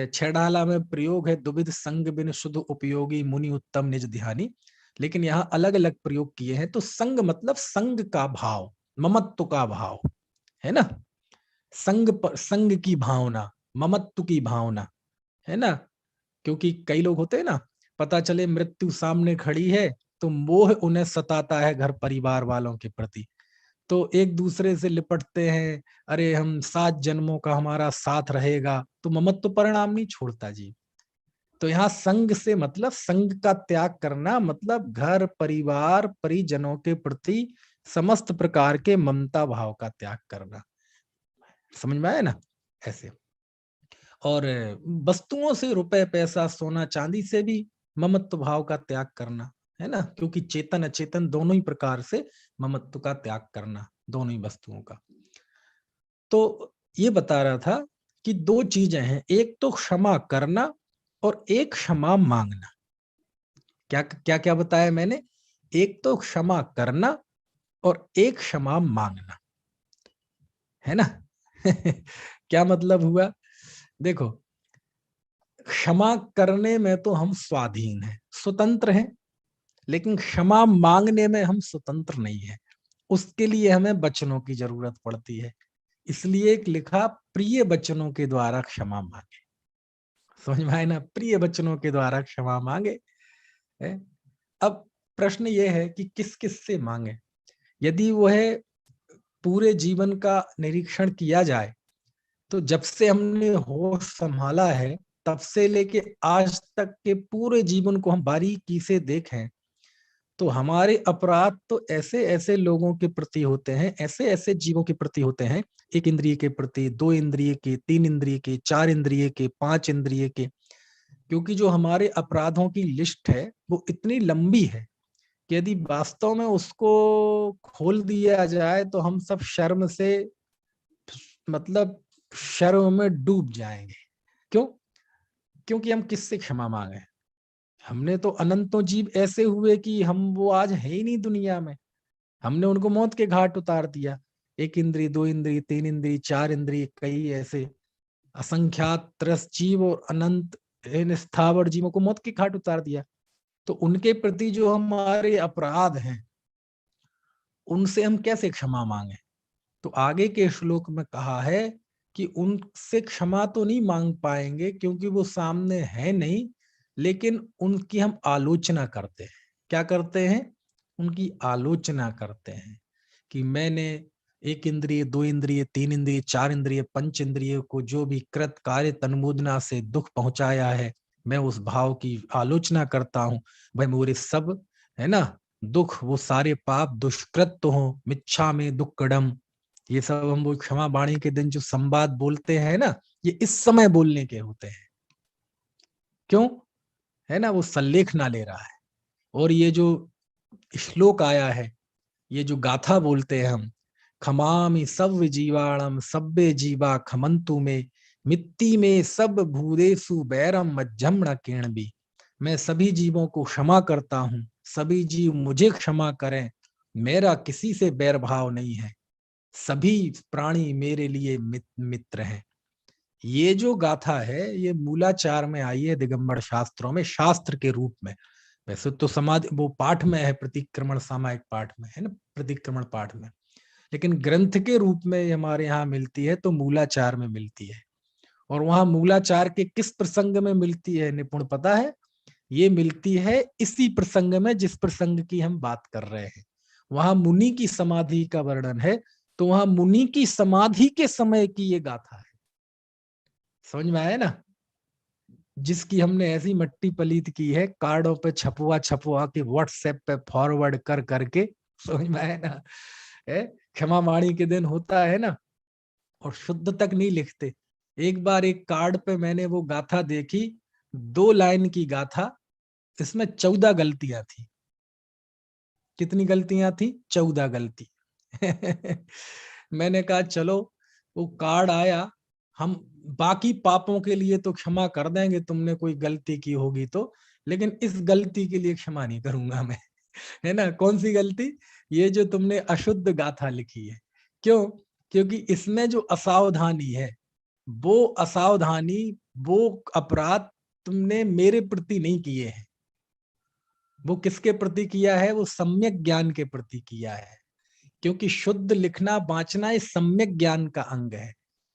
छेड़ाला में प्रयोग है, दुविध संग बिन शुद्ध उपयोगी मुनि उत्तम निज ध्यानी। लेकिन यहाँ अलग अलग प्रयोग किए हैं। तो संग मतलब संग का भाव, ममत्व का भाव, है ना। संग की भावना, ममत्व की भावना, है ना। क्योंकि कई लोग होते हैं ना, पता चले मृत्यु सामने खड़ी है तो मोह उन्हें सताता है घर परिवार वालों के प्रति, तो एक दूसरे से लिपटते हैं, अरे हम 7 जन्मों का हमारा साथ रहेगा, तो ममत्व परिणाम नहीं छोड़ता जी। तो यहाँ संग से मतलब संग का त्याग करना, मतलब घर परिवार परिजनों के प्रति समस्त प्रकार के ममता भाव का त्याग करना। समझ में आया ना? ऐसे। और वस्तुओं से, रुपए पैसा सोना चांदी से भी ममत्व भाव का त्याग करना, है ना। क्योंकि चेतन अचेतन दोनों ही प्रकार से ममत्व का त्याग करना, दोनों ही वस्तुओं का। तो ये बता रहा था कि दो चीजें हैं, एक तो क्षमा करना और एक क्षमा मांगना। क्या क्या क्या बताया मैंने? एक तो क्षमा करना और एक क्षमा मांगना, है ना। क्या मतलब हुआ? देखो, क्षमा करने में तो हम स्वाधीन हैं, स्वतंत्र हैं, लेकिन क्षमा मांगने में हम स्वतंत्र नहीं है। उसके लिए हमें वचनों की जरूरत पड़ती है। इसलिए एक लिखा, प्रिय वचनों के द्वारा क्षमा मांगे। समझ में आए ना? प्रिय वचनों के द्वारा क्षमा मांगे है? अब प्रश्न ये है कि किस किस से मांगे। यदि वह पूरे जीवन का निरीक्षण किया जाए तो जब से हमने होश संभाला है तब से लेके आज तक के पूरे जीवन को हम बारीकी से देखें तो हमारे अपराध तो ऐसे ऐसे लोगों के प्रति होते हैं, ऐसे ऐसे जीवों के प्रति होते हैं, एक इंद्रिय के प्रति, दो इंद्रिय के, तीन इंद्रिय के, चार इंद्रिय के, पांच इंद्रिय के। क्योंकि जो हमारे अपराधों की लिस्ट है वो इतनी लंबी है कि यदि वास्तव में उसको खोल दिया जाए तो हम सब शर्म से, मतलब शर्म में डूब जाएंगे। क्यों? क्योंकि हम किससे क्षमा मांगे? हमने तो अनंतों जीव ऐसे हुए कि हम वो आज है ही नहीं दुनिया में, हमने उनको मौत के घाट उतार दिया। एक इंद्री, दो इंद्री, तीन इंद्री, चार इंद्री, कई ऐसे असंख्यात त्रस जीव और अनंत इन स्थावर जीवों को मौत के घाट उतार दिया। तो उनके प्रति जो हमारे अपराध हैं उनसे हम कैसे क्षमा मांगे? तो आगे के श्लोक में कहा है कि उनसे क्षमा तो नहीं मांग पाएंगे क्योंकि वो सामने है नहीं, लेकिन उनकी हम आलोचना करते हैं। क्या करते हैं? उनकी आलोचना करते हैं कि मैंने एक इंद्रिय, दो इंद्रिय, तीन इंद्रिय, चार इंद्रिय, पंच इंद्रिय को जो भी कृत कार्य तन्मोदना से दुख पहुंचाया है, मैं उस भाव की आलोचना करता हूं। भाई मेरे सब है ना दुख, वो सारे पाप दुष्कृत तो हो, मिच्छा में दुक्कडम, ये सब हम वो क्षमा वाणी के दिन जो संवाद बोलते हैं ना, ये इस समय बोलने के होते हैं। क्यों? है ना, वो सल्लेख ना ले रहा है। और ये जो श्लोक आया है, ये जो गाथा बोलते हैं हम, खमामि सव्य जीवाणम सब्बे जीवा खमंतु में, मिट्टी में सब भूदेसु बैरम मज्जम न किरणबी। मैं सभी जीवों को क्षमा करता हूं, सभी जीव मुझे क्षमा करें, मेरा किसी से बैर भाव नहीं है, सभी प्राणी मेरे लिए मित्र हैं। ये जो गाथा है ये मूलाचार में आई है, दिगंबर शास्त्रों में, शास्त्र के रूप में। वैसे तो समाधि वो पाठ में है, प्रतिक्रमण सामायिक पाठ में है ना, प्रतिक्रमण पाठ में, लेकिन ग्रंथ के रूप में हमारे यहाँ मिलती है तो मूलाचार में मिलती है। और वहां मूलाचार के किस प्रसंग में मिलती है निपुण पता है? ये मिलती है इसी प्रसंग में जिस प्रसंग की हम बात कर रहे हैं। वहां मुनि की समाधि का वर्णन है, तो वहां मुनि की समाधि के समय की ये गाथा है। समझ में आया ना? जिसकी हमने ऐसी मट्टी पलीत की है, कार्डों पे छपवा छपवा के व्हाट्सएप पे फॉरवर्ड कर करके। समझ में आया ना? क्षमा वाणी के दिन होता है ना, और शुद्ध तक नहीं लिखते। एक बार एक कार्ड पे मैंने वो गाथा देखी, 2 लाइन की गाथा, इसमें 14 गलतियां थी। कितनी गलतियां थी? 14 गलती। मैंने कहा चलो, वो कार्ड आया, हम बाकी पापों के लिए तो क्षमा कर देंगे, तुमने कोई गलती की होगी तो, लेकिन इस गलती के लिए क्षमा नहीं करूंगा मैं। है ना? कौन सी गलती? ये जो तुमने अशुद्ध गाथा लिखी है। क्यों? क्योंकि इसमें जो असावधानी है, वो असावधानी, वो अपराध तुमने मेरे प्रति नहीं किए हैं। वो किसके प्रति किया है? वो सम्यक ज्ञान के प्रति किया है। क्योंकि शुद्ध लिखना बांचना इस सम्यक ज्ञान का अंग है।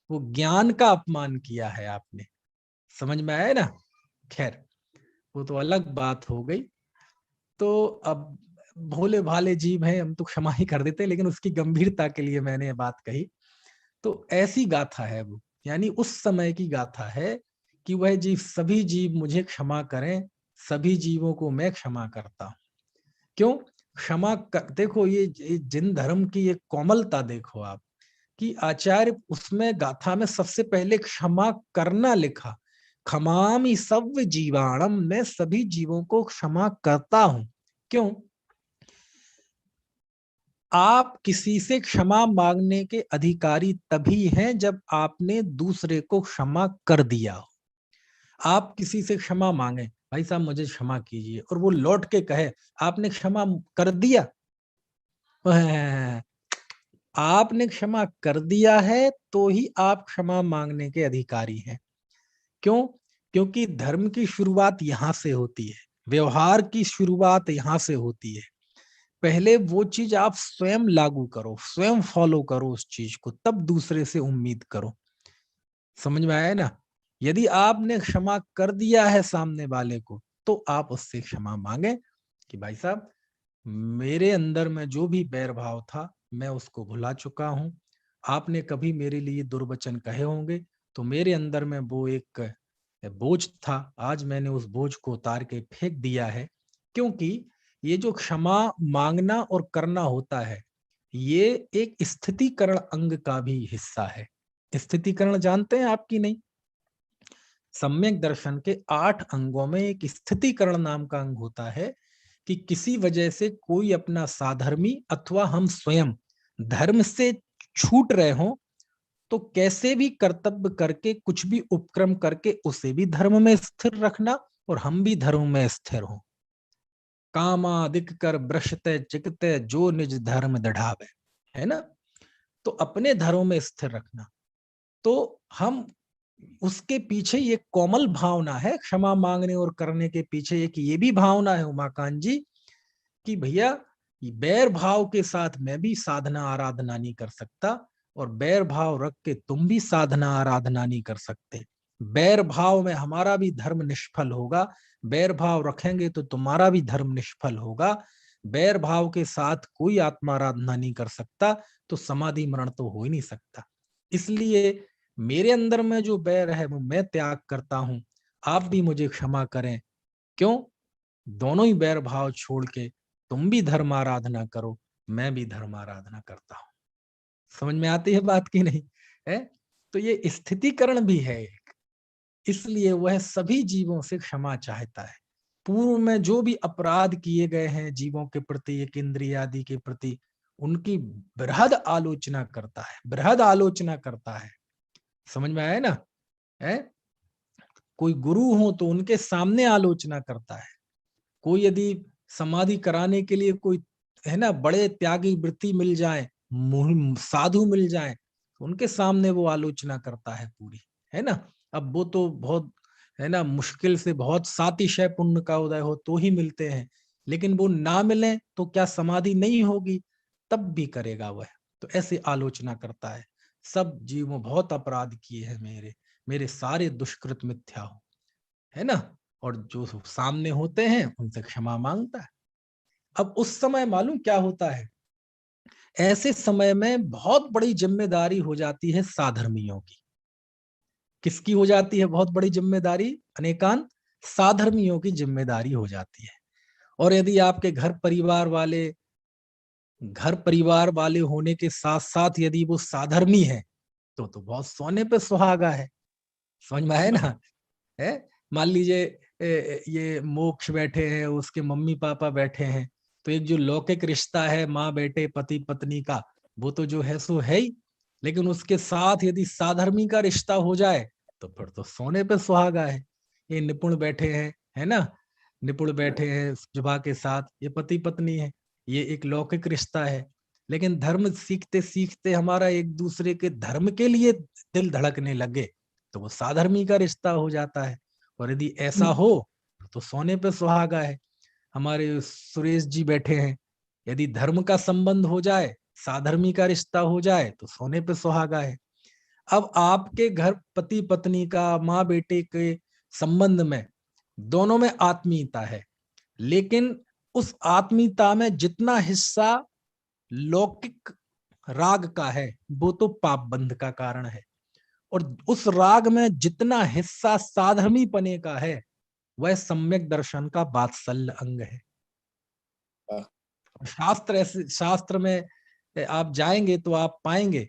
वो ज्ञान का अपमान किया है आपने। समझ में आया ना? खैर, वो तो अलग बात हो गई। तो अब भोले भाले जीव हैं, हम तो क्षमा ही कर देते, लेकिन उसकी गंभीरता के लिए मैंने ये बात कही। तो ऐसी गाथा है वो, यानी उस समय की गाथा है कि वह जीव, सभी जीव मुझे क्षमा करें, सभी जीवों को मैं क्षमा करता हूं। क्यों क्षमा कर? देखो ये जिन धर्म की ये कोमलता देखो आप, कि आचार्य उसमें गाथा में सबसे पहले क्षमा करना लिखा। क्षमामि सव्य जीवाणम, मैं सभी जीवों को क्षमा करता हूं। क्यों? आप किसी से क्षमा मांगने के अधिकारी तभी हैं जब आपने दूसरे को क्षमा कर दिया हो। आप किसी से क्षमा मांगे, भाई साहब मुझे क्षमा कीजिए, और वो लौट के कहे आपने क्षमा कर दिया, आपने क्षमा कर दिया है तो ही आप क्षमा मांगने के अधिकारी हैं। क्यों? क्योंकि धर्म की शुरुआत यहां से होती है, व्यवहार की शुरुआत यहां से होती है। पहले वो चीज आप स्वयं लागू करो, स्वयं फॉलो करो उस चीज को, तब दूसरे से उम्मीद करो। समझ में आया ना? यदि आपने क्षमा कर दिया है सामने वाले को, तो आप उससे क्षमा मांगे कि भाई साहब मेरे अंदर में जो भी बैर भाव था मैं उसको भुला चुका हूं। आपने कभी मेरे लिए दुर्वचन कहे होंगे, तो मेरे अंदर में वो एक बोझ था, आज मैंने उस बोझ को उतार के फेंक दिया है। क्योंकि ये जो क्षमा मांगना और करना होता है, ये एक स्थितिकरण अंग का भी हिस्सा है। स्थितिकरण जानते हैं आपकी नहीं? सम्यक दर्शन के 8 अंगों में एक स्थितिकरण नाम का अंग होता है, कि किसी वजह से कोई अपना साधर्मी अथवा हम स्वयं धर्म से छूट रहे हो, तो कैसे भी कर्तव्य करके, कुछ भी उपक्रम करके उसे भी धर्म में स्थिर रखना, और हम भी धर्म में स्थिर हो। कामादिक कर ब्रशते चिकते जो निज धर्म दढ़ावे, है ना? तो अपने धर्म में स्थिर रखना। तो हम उसके पीछे ये कोमल भावना है, क्षमा मांगने और करने के पीछे एक ये भी भावना है उमाकांत जी, कि भैया बैर भाव के साथ मैं भी साधना आराधना नहीं कर सकता। और बैर भाव रख के तुम भी साधना आराधना नहीं कर सकते। बैर भाव में हमारा भी धर्म निष्फल होगा, बैर भाव रखेंगे तो तुम्हारा भी धर्म निष्फल होगा। बैर भाव के साथ कोई आत्मा आराधना नहीं कर सकता, तो समाधि मरण तो हो ही नहीं सकता। इसलिए मेरे अंदर में जो बैर है वो मैं त्याग करता हूं, आप भी मुझे क्षमा करें। क्यों? दोनों ही बैर भाव छोड़ के तुम भी धर्म आराधना करो, मैं भी धर्म आराधना करता हूं। समझ में आती है बात की नहीं है? तो ये स्थितिकरण भी है एक, इसलिए वह सभी जीवों से क्षमा चाहता है। पूर्व में जो भी अपराध किए गए हैं जीवों के प्रति, एक इंद्रिय आदि के प्रति, उनकी बृहद आलोचना करता है, बृहद आलोचना करता है। समझ में आया ना? है? कोई गुरु हो तो उनके सामने आलोचना करता है। कोई यदि समाधि कराने के लिए कोई है ना बड़े त्यागी वृत्ति मिल जाए, साधु मिल जाए, तो उनके सामने वो आलोचना करता है पूरी, है ना। अब वो तो बहुत है ना मुश्किल से बहुत सातिशय पुण्य का उदय हो तो ही मिलते हैं, लेकिन वो ना मिले तो क्या समाधि नहीं होगी? तब भी करेगा वह। तो ऐसे आलोचना करता है, सब जीवों बहुत अपराध किए हैं मेरे, मेरे सारे दुष्कृत मिथ्या हो, है ना। और जो सामने होते हैं उनसे क्षमा मांगता है। अब उस समय मालूम क्या होता है, ऐसे समय में बहुत बड़ी जिम्मेदारी हो जाती है साधर्मियों की। किसकी हो जाती है बहुत बड़ी जिम्मेदारी? अनेकांत साधर्मियों की जिम्मेदारी हो जाती है। और यदि आपके घर परिवार वाले होने के साथ साथ यदि वो साधर्मी है तो बहुत सोने पे सुहागा है। समझ में आए ना? है? मान लीजिए ये मोक्ष बैठे हैं, उसके मम्मी पापा बैठे हैं, तो एक जो लौकिक रिश्ता है माँ बेटे पति पत्नी का, वो तो जो है सो है ही, लेकिन उसके साथ यदि साधर्मी का रिश्ता हो जाए तो फिर तो सोने पे सुहागा है। ये निपुण बैठे हैं, है ना, निपुण बैठे हैं विवाह के साथ, ये पति पत्नी है, ये एक लौकिक रिश्ता है। लेकिन धर्म सीखते सीखते हमारा एक दूसरे के धर्म के लिए दिल धड़कने लगे तो वो साधर्मी का रिश्ता हो जाता है। और यदि ऐसा हो तो सोने पे सुहागा है। हमारे सुरेश जी बैठे हैं, यदि धर्म का संबंध हो जाए, साधर्मी का रिश्ता हो जाए तो सोने पे सुहागा है। अब आपके घर पति पत्नी का, माँ बेटे के संबंध में दोनों में आत्मीयता है, लेकिन उस आत्मीयता में जितना हिस्सा लौकिक राग का है वो तो पाप बंध का कारण है, और उस राग में जितना हिस्सा साधर्मी पने का है वह सम्यक दर्शन का वात्सल्य अंग है। शास्त्र में आप जाएंगे तो आप पाएंगे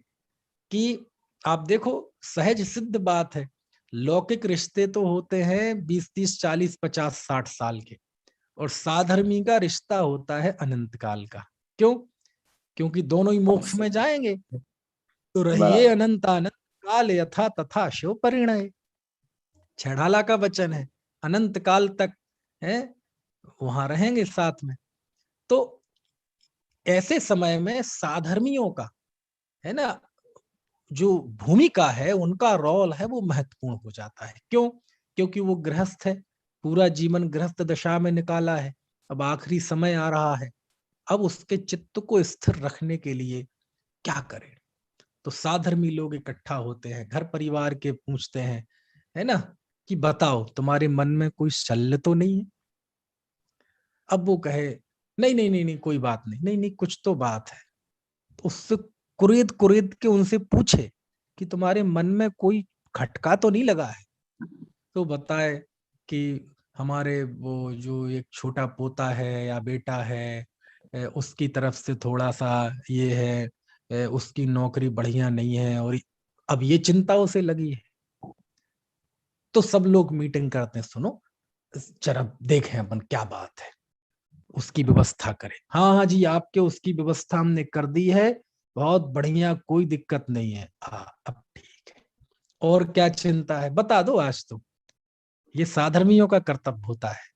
कि आप देखो सहज सिद्ध बात है, लौकिक रिश्ते तो होते हैं 20 30 40 50 60 साल के, और साधर्मी का रिश्ता होता है अनंत काल का। क्यों? क्योंकि दोनों ही मोक्ष में जाएंगे। तो रहिए अनंत अनंत काल यथा तथा शिव परिणय, छेड़ाला का वचन है, अनंत काल तक है वहां रहेंगे साथ में। तो ऐसे समय में साधर्मियों का है ना जो भूमिका है, उनका रोल है, वो महत्वपूर्ण हो जाता है। क्यों? क्योंकि वो गृहस्थ है, पूरा जीवन गृहस्थ दशा में निकाला है, अब आखिरी समय आ रहा है, अब उसके चित्त को स्थिर रखने के लिए क्या करें? तो साधर्मी लोग इकट्ठा होते हैं, घर परिवार के पूछते हैं, है ना, कि बताओ तुम्हारे मन में कोई शल्य तो नहीं है? अब वो कहे नहीं नहीं नहीं नहीं कोई बात नहीं, नहीं नहीं कुछ तो बात है। तो उससे कुरेद कुरेद के उनसे पूछे कि तुम्हारे मन में कोई खटका तो नहीं लगा है? तो बताए कि हमारे वो जो एक छोटा पोता है या बेटा है, उसकी तरफ से थोड़ा सा ये है, उसकी नौकरी बढ़िया नहीं है, और अब ये चिंता उसे लगी है। तो सब लोग मीटिंग करते हैं, सुनो जरा देखें अपन क्या बात है, उसकी व्यवस्था करें। हाँ हाँ जी आपके उसकी व्यवस्था हमने कर दी है, बहुत बढ़िया, कोई दिक्कत नहीं है। अब ठीक है, और क्या चिंता है बता दो आज तो। ये साधर्मियों का कर्तव्य होता है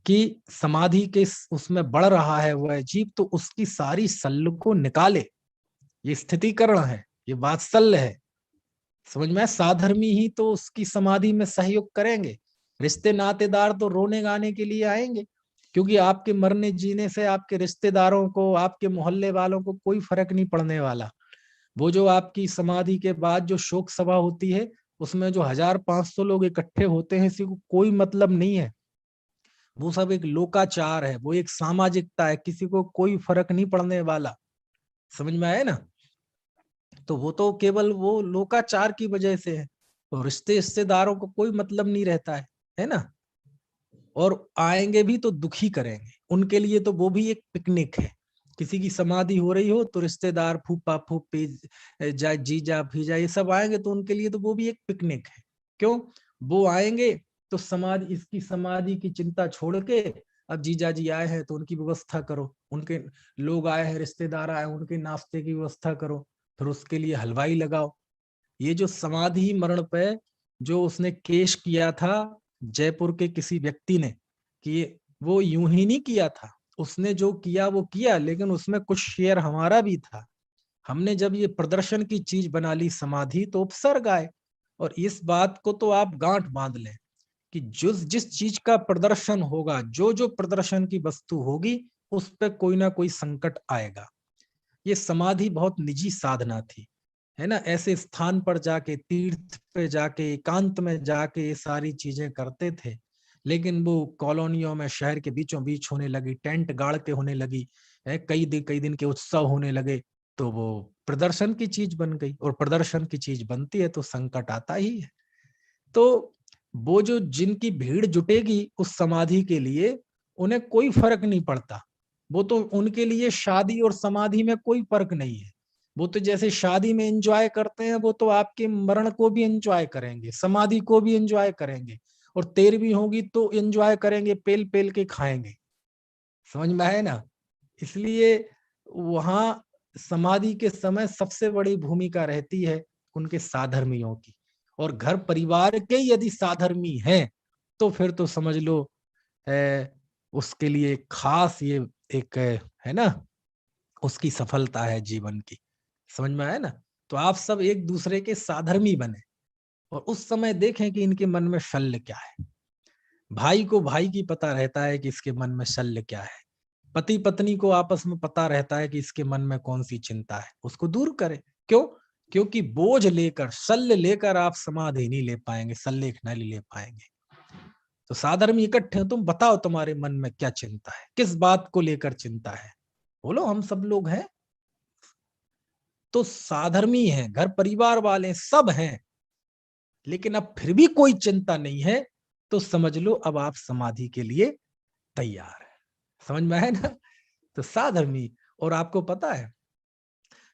कि समाधि के उसमें बढ़ रहा है वह जीव, तो उसकी सारी सल्ल को निकाले। ये स्थितिकरण है, ये वात्सल्य है। समझ में? साधर्मी ही तो उसकी समाधि में सहयोग करेंगे, रिश्ते नातेदार तो रोने गाने के लिए आएंगे, क्योंकि आपके मरने जीने से आपके रिश्तेदारों को, आपके मोहल्ले वालों को कोई फर्क नहीं पड़ने वाला। वो जो आपकी समाधि के बाद जो शोक सभा होती है, उसमें जो 1500 लोग इकट्ठे होते हैं, इसी को कोई मतलब नहीं है। वो सब एक लोकाचार है, वो एक सामाजिकता है, किसी को कोई फर्क नहीं पड़ने वाला। समझ में आया ना? तो वो तो केवल वो लोकाचार की वजह से है, तो रिश्तेदारों को कोई मतलब नहीं रहता है ना? और आएंगे भी तो दुखी करेंगे, उनके लिए तो वो भी एक पिकनिक है। किसी की समाधि हो रही हो तो रिश्तेदार, फूफा फूफी, जीजा भीजा, ये सब आएंगे तो उनके लिए तो वो भी एक पिकनिक है। क्यों? वो आएंगे तो समाधि, इसकी समाधि की चिंता छोड़ के, अब जीजा जी आए हैं तो उनकी व्यवस्था करो, उनके लोग आए हैं, रिश्तेदार आए, उनके नाश्ते की व्यवस्था करो, फिर उसके लिए हलवाई लगाओ। ये जो समाधि मरण पे जो उसने केस किया था जयपुर के किसी व्यक्ति ने, कि वो यूं ही नहीं किया था, उसने जो किया वो किया, लेकिन उसमें कुछ शेयर हमारा भी था। हमने जब ये प्रदर्शन की चीज बना ली समाधि, तो उपसर्ग आए। और इस बात को तो आप गांठ बांध लें कि जिस चीज का प्रदर्शन होगा, जो जो प्रदर्शन की वस्तु होगी, उस पर कोई ना कोई संकट आएगा। ये समाधि बहुत निजी साधना थी, है ना? ऐसे स्थान पर जाके, तीर्थ पे जाके, एकांत में जाके ये सारी चीजें करते थे। लेकिन वो कॉलोनियों में, शहर के बीचों बीच होने लगी, टेंट गाड़ के होने लगी, है, कई दिन के उत्सव होने लगे, तो वो प्रदर्शन की चीज बन गई। और प्रदर्शन की चीज बनती है तो संकट आता ही है। तो वो जो जिनकी भीड़ जुटेगी उस समाधि के लिए, उन्हें कोई फर्क नहीं पड़ता। वो तो, उनके लिए शादी और समाधि में कोई फर्क नहीं है। वो तो जैसे शादी में एंजॉय करते हैं, वो तो आपके मरण को भी एंजॉय करेंगे, समाधि को भी एंजॉय करेंगे, और 13वीं होगी तो एंजॉय करेंगे, पेल पेल के खाएंगे। समझ में आए ना? इसलिए वहां समाधि के समय सबसे बड़ी भूमिका रहती है उनके साधर्मियों की। और घर परिवार के यदि साधर्मी हैं तो फिर तो समझ लो उसके लिए खास ये एक है ना, उसकी सफलता है जीवन की। समझ में आया ना? तो आप सब एक दूसरे के साधर्मी बने, और उस समय देखें कि इनके मन में शल्य क्या है। भाई को भाई की पता रहता है कि इसके मन में शल्य क्या है, पति पत्नी को आपस में पता रहता है कि इसके मन में कौन सी चिंता है, उसको दूर करें। क्यों? क्योंकि बोझ लेकर, शल्य लेकर आप समाधि नहीं ले पाएंगे, सल्लेख नहीं ले पाएंगे। तो साधर्मी इकट्ठे, तुम बताओ तुम्हारे मन में क्या चिंता है, किस बात को लेकर चिंता है, बोलो, हम सब लोग हैं। तो साधर्मी हैं, घर परिवार वाले सब हैं, लेकिन अब फिर भी कोई चिंता नहीं है, तो समझ लो अब आप समाधि के लिए तैयार है। समझ में आया ना? तो साधर्मी, और आपको पता है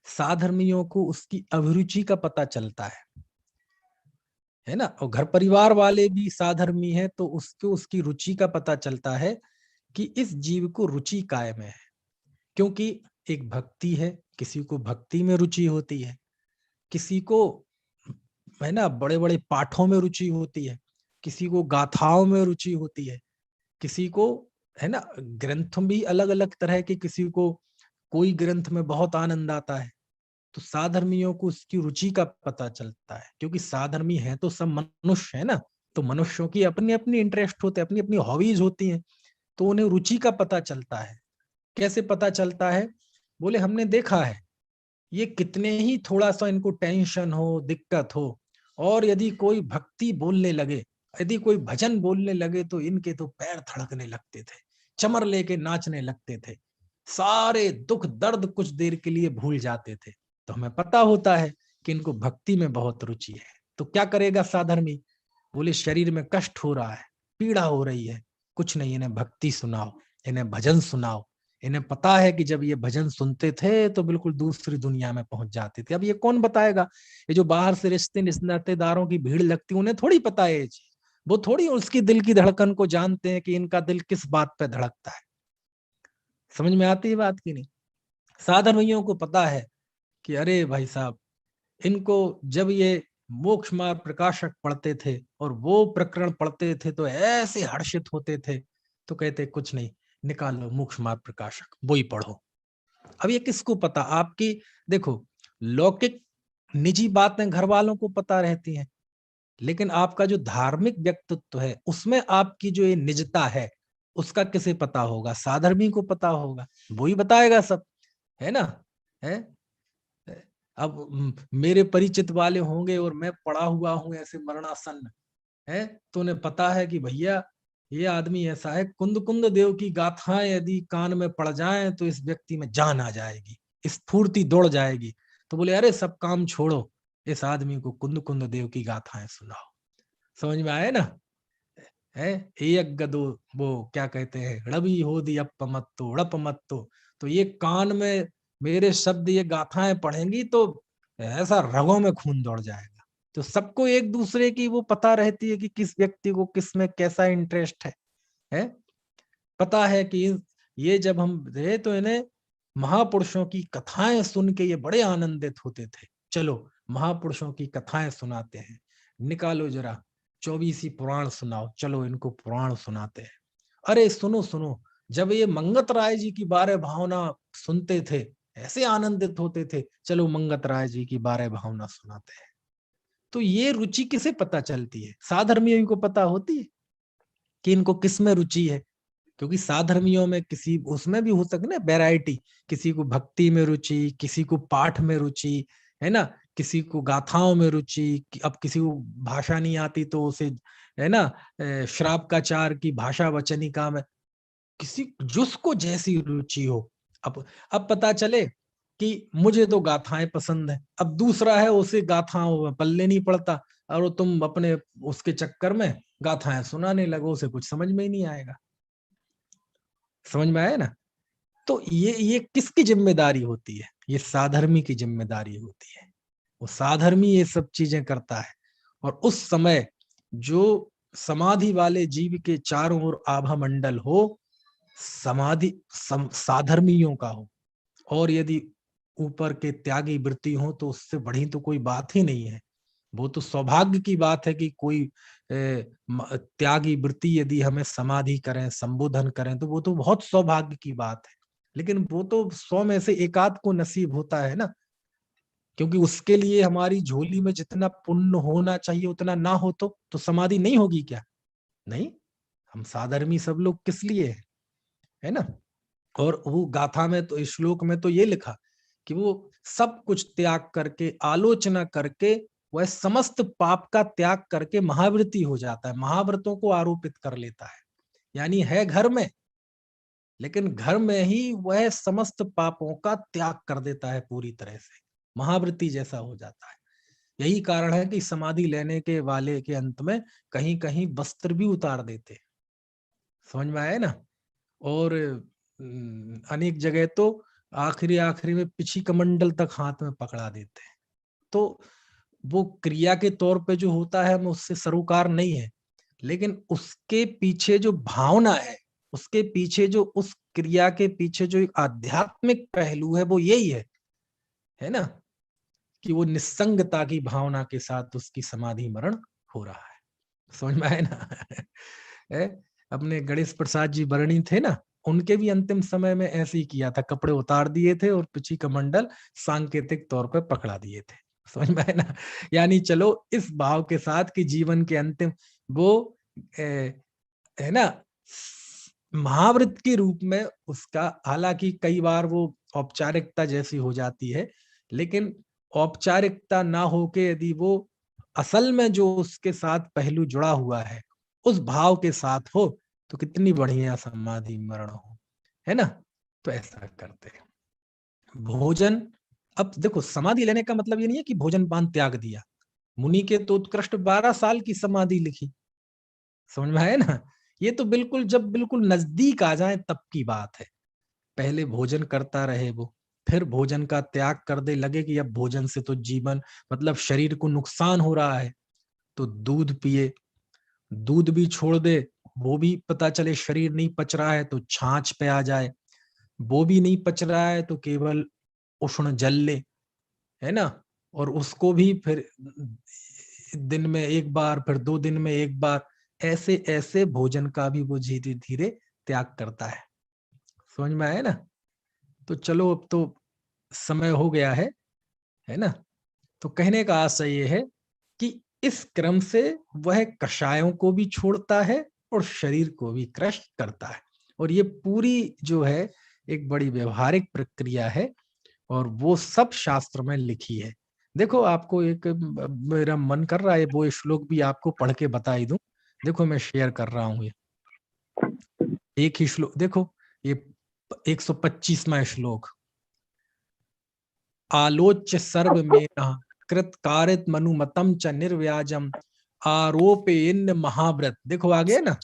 साधर्मियों को उसकी अभिरुचि का पता चलता है ना? और घर परिवार वाले भी साधर्मी है तो उसको उसकी रुचि का पता चलता है कि इस जीव को रुचि काय में है। क्योंकि एक भक्ति है, किसी को भक्ति में रुचि होती है, किसी को, है ना, बड़े बड़े पाठों में रुचि होती है, किसी को गाथाओं में रुचि होती है, किसी को, है ना, ग्रंथ भी अलग अलग तरह के, किसी को कोई ग्रंथ में बहुत आनंद आता है। तो साधर्मियों को उसकी रुचि का पता चलता है, क्योंकि साधर्मी है तो सब मनुष्य है ना, तो मनुष्यों की अपनी अपनी इंटरेस्ट होते हैं, अपनी अपनी हॉबीज होती हैं, तो उन्हें रुचि का पता चलता है। कैसे पता चलता है? बोले, हमने देखा है, ये कितने ही थोड़ा सा इनको टेंशन हो, दिक्कत हो, और यदि कोई भक्ति बोलने लगे, यदि कोई भजन बोलने लगे, तो इनके तो पैर धड़कने लगते थे, चमर लेके नाचने लगते थे, सारे दुख दर्द कुछ देर के लिए भूल जाते थे। तो हमें पता होता है कि इनको भक्ति में बहुत रुचि है। तो क्या करेगा साधर्मी? बोले, शरीर में कष्ट हो रहा है, पीड़ा हो रही है, कुछ नहीं, इन्हें भक्ति सुनाओ, इन्हें भजन सुनाओ। इन्हें पता है कि जब ये भजन सुनते थे तो बिल्कुल दूसरी दुनिया में पहुंच जाते थे। अब ये कौन बताएगा? ये जो बाहर से रिश्तेदारों की भीड़ लगती, उन्हें थोड़ी पता है ये चीज। वो थोड़ी उसकी दिल की धड़कन को जानते हैं कि इनका दिल किस बात पे धड़कता है। समझ में आती है बात की नहीं? साधर्मियों को पता है कि अरे भाई साहब, इनको जब ये मोक्ष मार्ग प्रकाशक पढ़ते थे और वो प्रकरण पढ़ते थे तो ऐसे हर्षित होते थे, तो कहते कुछ नहीं, निकालो मोक्ष मार्ग प्रकाशक, वो ही पढ़ो। अब ये किसको पता? आपकी, देखो, लौकिक निजी बातें घर वालों को पता रहती हैं, लेकिन आपका जो धार्मिक व्यक्तित्व है उसमें आपकी जो ये निजता है, उसका किसे पता होगा? साधर्मी को पता होगा, वो ही बताएगा सब, है ना? है अब मेरे परिचित वाले होंगे और मैं पड़ा हुआ हूं ऐसे मरणासन है, तो उन्हें पता है कि भैया ये आदमी ऐसा है, कुंद कुंद देव की गाथाएं यदि कान में पड़ जाएं तो इस व्यक्ति में जान आ जाएगी, स्फूर्ति दौड़ जाएगी। तो बोले अरे सब काम छोड़ो, इस आदमी को कुंद कुंद देव की गाथाएं सुनाओ। समझ में आए ना? है एक गदो, वो क्या कहते हैं, रवि हो दी अप मत्तो रप मत्तो। तो ये कान में मेरे शब्द ये गाथाएं पढ़ेंगी तो ऐसा रगों में खून दौड़ जाएगा। तो सबको एक दूसरे की वो पता रहती है कि किस व्यक्ति को किस में कैसा इंटरेस्ट है? पता है कि ये जब हम रहे तो इन्हें महापुरुषों की कथाएं सुन के ये बड़े आनंदित होते थे। चलो महापुरुषों की कथाएं सुनाते हैं, निकालो जरा 24 पुराण सुनाओ, चलो इनको पुराण सुनाते हैं। अरे सुनो सुनो, जब ये मंगत राय जी की बारे भावना सुनते थे ऐसे आनंदित होते थे, चलो मंगत राय जी की बारे भावना सुनाते हैं। तो ये रुचि किसे पता चलती है? साधर्मियों को पता होती है कि इनको किस में रुचि है, क्योंकि साधर्मियों में किसी उसमें भी हो सकता है ना वैरायटी, किसी को भक्ति में रुचि, किसी को पाठ में रुचि, है ना, किसी को गाथाओं में रुचि, अब किसी को भाषा नहीं आती तो उसे है ना श्रावकाचार की भाषा वचनिका में, किसी जिसको जैसी रुचि हो। अब पता चले कि मुझे तो गाथाएं पसंद है, अब दूसरा है उसे गाथाओं में पल्ले नहीं पड़ता और तुम अपने उसके चक्कर में गाथाएं सुनाने लगो, उसे कुछ समझ में ही नहीं आएगा। समझ में आया ना? तो ये किसकी जिम्मेदारी होती है? ये साधर्मी की जिम्मेदारी होती है। वो साधर्मी ये सब चीजें करता है। और उस समय जो समाधि वाले जीव के चारों ओर आभा मंडल हो, समाधि साधर्मियों का हो, और यदि ऊपर के त्यागी वृत्ति हो तो उससे बढ़ी तो कोई बात ही नहीं है। वो तो सौभाग्य की बात है कि कोई त्यागी वृत्ति यदि हमें समाधि करें, संबोधन करें, तो वो तो बहुत सौभाग्य की बात है। लेकिन वो तो 100 में से एक आध को नसीब होता है ना, क्योंकि उसके लिए हमारी झोली में जितना पुण्य होना चाहिए उतना ना हो तो समाधि नहीं होगी क्या? नहीं। हम साधर्मी सब लोग किस लिए है ना? और वो गाथा में तो, श्लोक में तो ये लिखा कि वो सब कुछ त्याग करके, आलोचना करके, वह समस्त पाप का त्याग करके महाव्रती हो जाता है, महाव्रतों को आरोपित कर लेता है। यानी है घर में, लेकिन घर में ही वह समस्त पापों का त्याग कर देता है पूरी तरह से, महाव्रती जैसा हो जाता है। यही कारण है कि समाधि लेने के वाले के अंत में कहीं कहीं वस्त्र भी उतार देते। समझ में आया ना? और अनेक जगह तो आखिरी आखिरी में पिछी कमंडल तक हाथ में पकड़ा देते हैं। तो वो क्रिया के तौर पे जो होता है, हमें उससे सरोकार नहीं है, लेकिन उसके पीछे जो भावना है, उसके पीछे जो, उस क्रिया के पीछे जो एक आध्यात्मिक पहलू है, वो यही है ना, कि वो निस्संगता की भावना के साथ उसकी समाधि मरण हो रहा है। समझ में आए ना? है? अपने गणेश प्रसाद जी बरणी थे ना, उनके भी अंतिम समय में ऐसे ही किया था, कपड़े उतार दिए थे और पिछी कमंडल सांकेतिक तौर पे पकड़ा दिए थे। समझ में आए ना? यानी चलो इस भाव के साथ कि जीवन के अंतिम वो है ना महाव्रत के रूप में उसका, हालांकि कई बार वो औपचारिकता जैसी हो जाती है, लेकिन औपचारिकता ना होके यदि वो असल में जो उसके साथ पहलू जुड़ा हुआ है उस भाव के साथ हो तो कितनी बढ़िया समाधि मरण हो, है ना? तो ऐसा करते हैं। भोजन, अब देखो समाधि लेने का मतलब ये नहीं है कि भोजन पान त्याग दिया। मुनि के तो उत्कृष्ट 12 साल की समाधि लिखी। समझ में आया ना? ये तो बिल्कुल जब बिल्कुल नजदीक आ जाए तब की बात है। पहले भोजन करता रहे वो, फिर भोजन का त्याग कर दे, लगे कि अब भोजन से तो जीवन मतलब शरीर को नुकसान हो रहा है, तो दूध पिए, दूध भी छोड़ दे, वो भी पता चले शरीर नहीं पच रहा है तो छाछ पे आ जाए, वो भी नहीं पच रहा है तो केवल उष्ण जल ले, है ना? और उसको भी फिर दिन में एक बार, फिर 2 दिन में एक बार, ऐसे ऐसे भोजन का भी वो धीरे धीरे त्याग करता है। समझ में आया ना? तो चलो अब तो समय हो गया है ना? तो कहने का आशय ये है कि इस क्रम से वह कषायों को भी छोड़ता है और शरीर को भी क्रश करता है। और ये पूरी जो है एक बड़ी व्यवहारिक प्रक्रिया है और वो सब शास्त्र में लिखी है। देखो, आपको एक मेरा मन कर रहा है वो श्लोक भी आपको पढ़ के बता ही दूं। देखो, मैं शेयर कर रहा हूं, ये एक ही श्लोक देखो, ये 125वां श्लोक। आलोच्य सर्व में कृत कारित मनुमतम च निर्व्याजम आरोपेन महाव्रत। देखो आगे ना,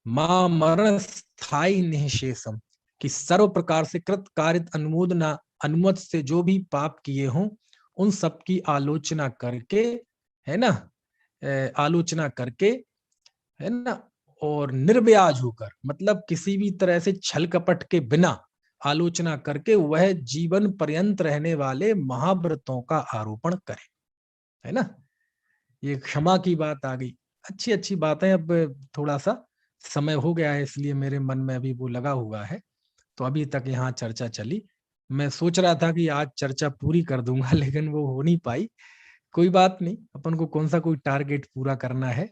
मां मरण स्थायी निःशेषम, कि सर्व प्रकार से कृत कारित अनुमोदना अनुमत से जो भी पाप किए हों उन सब की आलोचना करके, है ना, आलोचना करके, है ना, और निर्व्याज होकर, मतलब किसी भी तरह से छल कपट के बिना आलोचना करके वह जीवन पर्यंत रहने वाले महाव्रतों का आरोपण करे, है ना। ये क्षमा की बात आ गई। अच्छी अच्छी बातें। अब थोड़ा सा समय हो गया है इसलिए मेरे मन में अभी वो लगा हुआ है, तो अभी तक यहाँ चर्चा चली। मैं सोच रहा था कि आज चर्चा पूरी कर दूंगा लेकिन वो हो नहीं पाई। कोई बात नहीं, अपन को कौन सा कोई टारगेट पूरा करना है,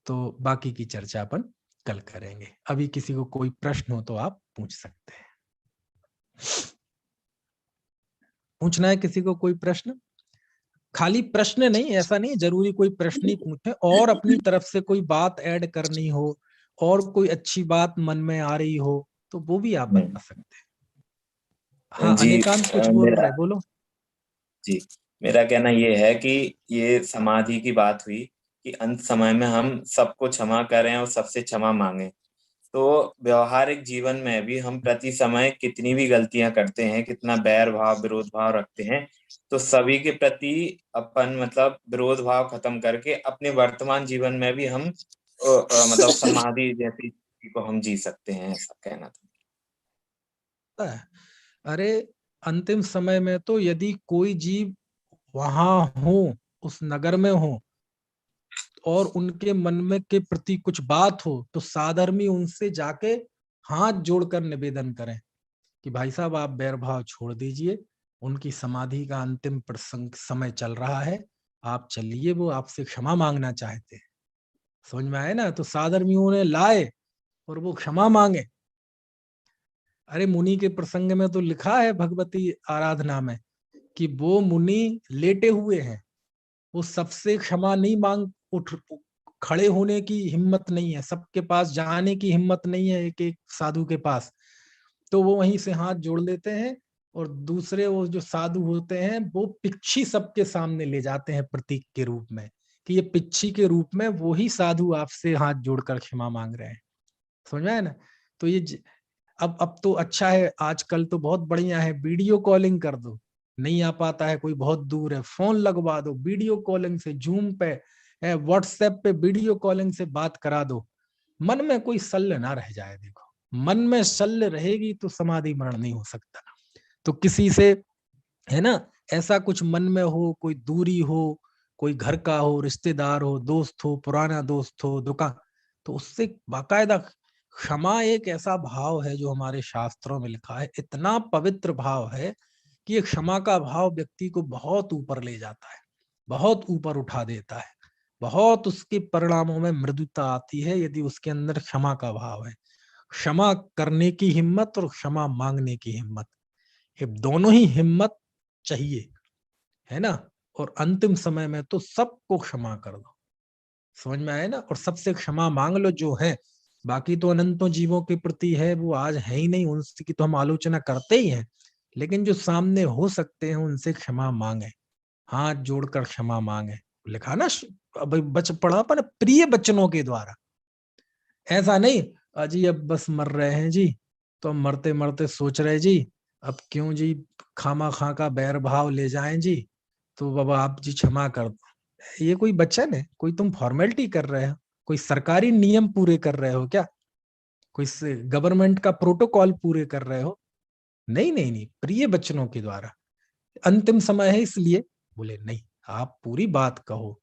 तो बाकी की चर्चा अपन कल करेंगे। अभी किसी को कोई प्रश्न हो तो आप पूछ सकते हैं। पूछना है किसी को कोई प्रश्न? खाली प्रश्न नहीं, ऐसा नहीं जरूरी कोई प्रश्न ही पूछे, और अपनी तरफ से कोई बात ऐड करनी हो और कोई अच्छी बात मन में आ रही हो तो वो भी आप बता सकते हैं। हाँ जी अनिकांत कुछ बोल रहे, बोलो। जी, मेरा कहना ये है कि ये समाधि की बात हुई कि अंत समय में हम सबको क्षमा करें और सबसे क्षमा मांगे। तो व्यवहारिक जीवन में भी हम प्रति समय कितनी भी गलतियां करते हैं, कितना बैर भाव विरोध भाव रखते हैं, तो सभी के प्रति अपन मतलब विरोध भाव खत्म करके अपने वर्तमान जीवन में भी हम मतलब समाधि जैसी को हम जी सकते हैं, ऐसा कहना था। अरे अंतिम समय में तो यदि कोई जीव वहां हो, उस नगर में हो, और उनके मन में के प्रति कुछ बात हो, तो साधर्मी उनसे जाके हाथ जोड़कर निवेदन करें कि भाई साहब आप बैर भाव छोड़ दीजिए, उनकी समाधि का अंतिम प्रसंग समय चल रहा है, आप चलिए, वो आपसे क्षमा मांगना चाहते हैं। समझ में आए ना? तो साधर्मियों ने लाए और वो क्षमा मांगे। अरे मुनि के प्रसंग में तो लिखा है भगवती आराधना में कि वो मुनि लेटे हुए हैं, वो सबसे क्षमा नहीं मांग उठ खड़े होने की हिम्मत नहीं है, सबके पास जाने की हिम्मत नहीं है एक एक साधु के पास, तो वो वहीं से हाथ जोड़ लेते हैं और दूसरे वो जो साधु होते हैं वो पिच्छी सबके सामने ले जाते हैं प्रतीक के रूप में, कि ये पिच्छी के रूप में वो ही साधु आपसे हाथ जोड़कर क्षमा मांग रहे हैं। समझ में आया ना? तो ये अब तो अच्छा है, आजकल तो बहुत बढ़िया है, वीडियो कॉलिंग कर दो, नहीं आ पाता है कोई बहुत दूर है, फोन लगवा दो, वीडियो कॉलिंग से, जूम पे, व्हाट्सएप पे वीडियो कॉलिंग से बात करा दो, मन में कोई शल्य ना रह जाए। देखो, मन में शल्य रहेगी तो समाधि मरण नहीं हो सकता। तो किसी से, है ना, ऐसा कुछ मन में हो, कोई दूरी हो, कोई घर का हो, रिश्तेदार हो, दोस्त हो, पुराना दोस्त हो, दुकान, तो उससे बाकायदा क्षमा एक ऐसा भाव है जो हमारे शास्त्रों में लिखा है, इतना पवित्र भाव है कि ये क्षमा का भाव व्यक्ति को बहुत ऊपर ले जाता है, बहुत ऊपर उठा देता है, बहुत उसके परिणामों में मृदुता आती है यदि उसके अंदर क्षमा का भाव है। क्षमा करने की हिम्मत और क्षमा मांगने की हिम्मत, ये दोनों ही हिम्मत चाहिए, है ना। और अंतिम समय में तो सबको क्षमा कर दो। समझ में आए ना? और सबसे क्षमा मांग लो जो है, बाकी तो अनंतों जीवों के प्रति है, वो आज है ही नहीं, उनकी तो हम आलोचना करते ही हैं, लेकिन जो सामने हो सकते हैं उनसे क्षमा मांगे, हाथ जोड़कर क्षमा मांगे। लिखा ना, पढ़ा पर प्रिय बचनों के द्वारा, ऐसा नहीं अजी अब बस मर रहे हैं जी, तो हम मरते मरते सोच रहे जी अब क्यों जी खामा खा का बैर भाव ले जाएं जी, तो बाबा आप जी क्षमा कर दो। ये कोई वचन है? कोई तुम फॉर्मेलिटी कर रहे हो? कोई सरकारी नियम पूरे कर रहे हो क्या? कोई गवर्नमेंट का प्रोटोकॉल पूरे कर रहे हो? नहीं नहीं नहीं, प्रिय वचनों के द्वारा। अंतिम समय है इसलिए बोले नहीं, आप पूरी बात कहो।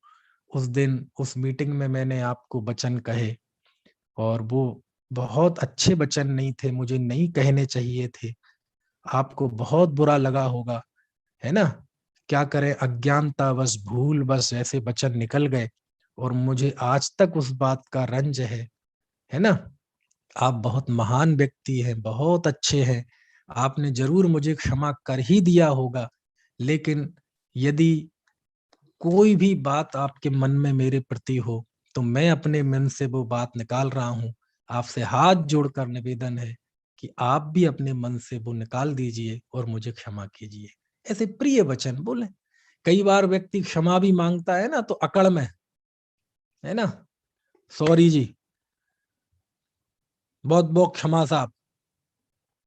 उस दिन उस मीटिंग में मैंने आपको वचन कहे और वो बहुत अच्छे वचन नहीं थे, मुझे नहीं कहने चाहिए थे, आपको बहुत बुरा लगा होगा, है ना। क्या करें, अज्ञानता बस, भूल बस, ऐसे वचन निकल गए और मुझे आज तक उस बात का रंज है ना। आप बहुत महान व्यक्ति हैं, बहुत अच्छे हैं, आपने जरूर मुझे क्षमा कर ही दिया होगा, लेकिन यदि कोई भी बात आपके मन में मेरे प्रति हो तो मैं अपने मन से वो बात निकाल रहा हूं। आपसे हाथ जोड़कर निवेदन है कि आप भी अपने मन से वो निकाल दीजिए और मुझे क्षमा कीजिए। ऐसे प्रिय वचन बोले। कई बार व्यक्ति क्षमा भी मांगता है ना तो अकड़ में, है ना, सॉरी जी, बहुत बहुत क्षमा साहब,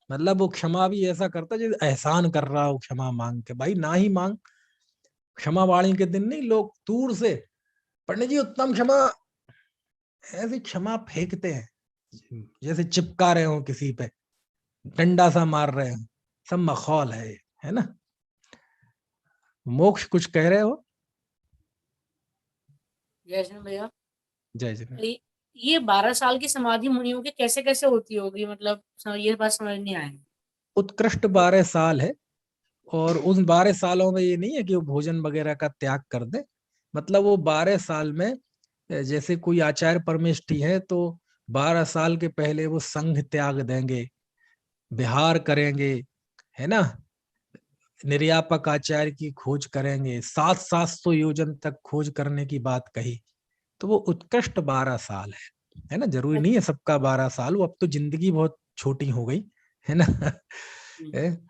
मतलब वो क्षमा भी ऐसा करता है जैसे एहसान कर रहा हो क्षमा मांग के। भाई ना ही मांग। क्षमा वाणी के दिन नहीं लोग दूर से पंडित जी उत्तम क्षमा, ऐसे क्षमा फेंकते हैं जैसे चिपका रहे हो किसी पे, डंडा सा मार रहे हो। सब मखौल है ना। मोक्ष कुछ कह रहे हो? जय श्री भैया। जय जय। ये 12 साल की समाधि मुनियों की कैसे कैसे होती होगी, मतलब ये बात समझ नहीं आई। उत्कृष्ट 12 साल है, और उन 12 सालों में ये नहीं है कि वो भोजन वगैरह का त्याग कर दे। मतलब वो 12 साल में जैसे कोई आचार्य परमेष्ठी है तो 12 साल के पहले वो संघ त्याग देंगे, विहार करेंगे, है ना, निर्यापक आचार्य की खोज करेंगे, 700 योजन तक खोज करने की बात कही। तो वो उत्कृष्ट 12 साल है ना। जरूरी नहीं है सबका 12 साल, वो अब तो जिंदगी बहुत छोटी हो गई है ना। है?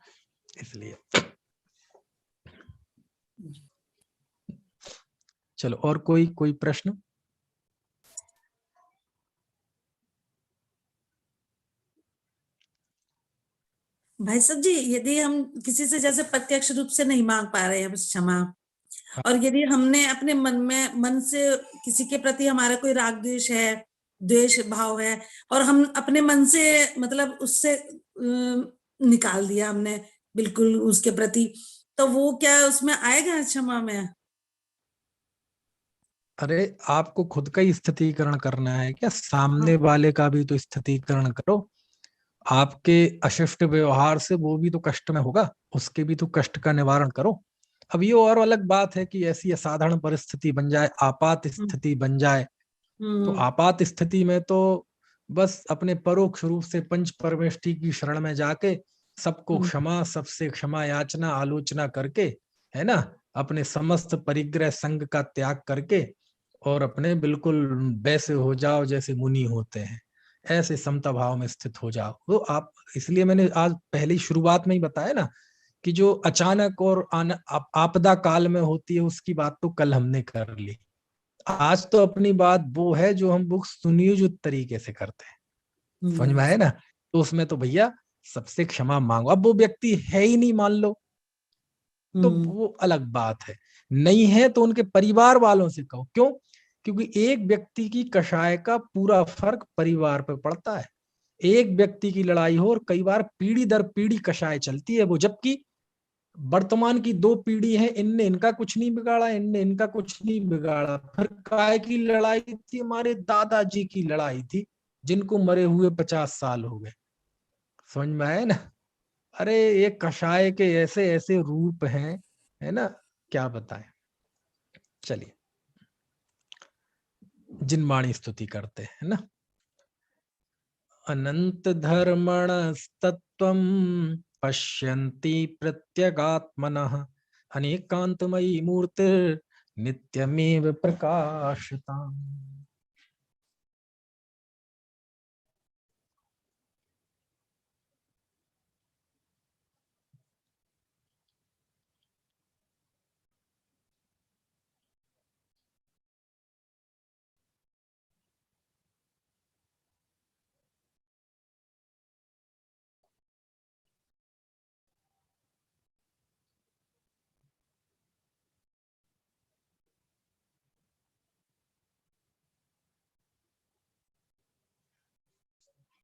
इसलिए चलो, और कोई प्रश्न? भाई साहब जी, यदि हम किसी से जैसे प्रत्यक्ष रूप से नहीं मांग पा रहे हैं क्षमा, और यदि हमने अपने मन से किसी के प्रति हमारा कोई राग द्वेष है, द्वेष भाव है, और हम अपने मन से मतलब उससे निकाल दिया हमने बिल्कुल उसके प्रति, तो वो क्या उसमें आएगा क्षमा में? अरे आपको खुद का ही स्थितीकरण करना है क्या? सामने वाले का भी तो स्थितीकरण करो। आपके अशिष्ट व्यवहार से वो भी तो कष्ट में होगा, उसके भी तो कष्ट का निवारण करो। अब ये और अलग बात है कि ऐसी असाधारण परिस्थिति बन जाए, आपात स्थिति बन जाए, तो आपात स्थिति में तो बस अपने परोक्ष रूप से पंच परमेष्ठी की शरण में जाके सबको क्षमा, सबसे क्षमा याचना आलोचना करके, है ना, अपने समस्त परिग्रह संग का त्याग करके और अपने बिल्कुल वैसे हो जाओ जैसे मुनि होते हैं, ऐसे समता भाव में स्थित हो जाओ। तो आप, इसलिए मैंने आज पहली शुरुआत में ही बताया ना कि जो अचानक और आपदा काल में होती है उसकी बात तो कल हमने कर ली। आज तो अपनी बात वो है जो हम बुक सुनियोजित तरीके से करते हैं, समझ में आए ना। तो उसमें तो भैया सबसे क्षमा मांगो। अब वो व्यक्ति है ही नहीं मान लो तो वो अलग बात है, नहीं है तो उनके परिवार वालों से कहो। क्यों? क्योंकि एक व्यक्ति की कषाय का पूरा फर्क परिवार पर पड़ता है। एक व्यक्ति की लड़ाई हो और कई बार पीढ़ी दर पीढ़ी कषाय चलती है वो, जबकि वर्तमान की 2 पीढ़ी है, इनने इनका कुछ नहीं बिगाड़ा, इनने इनका कुछ नहीं बिगाड़ा। फिर काय की लड़ाई थी? हमारे दादाजी की लड़ाई थी जिनको मरे हुए 50 साल हो गए। समझ में आए ना। अरे ये कषाय के ऐसे ऐसे रूप हैं, है ना, क्या बताएं। चलिए जिनवाणी स्तुति करते हैं ना। अनंत धर्मणस्तत्त्वं पश्यन्ति प्रत्यगात्मनः अनेकांतमयी मूर्तिर्नित्यमेव प्रकाशताम्।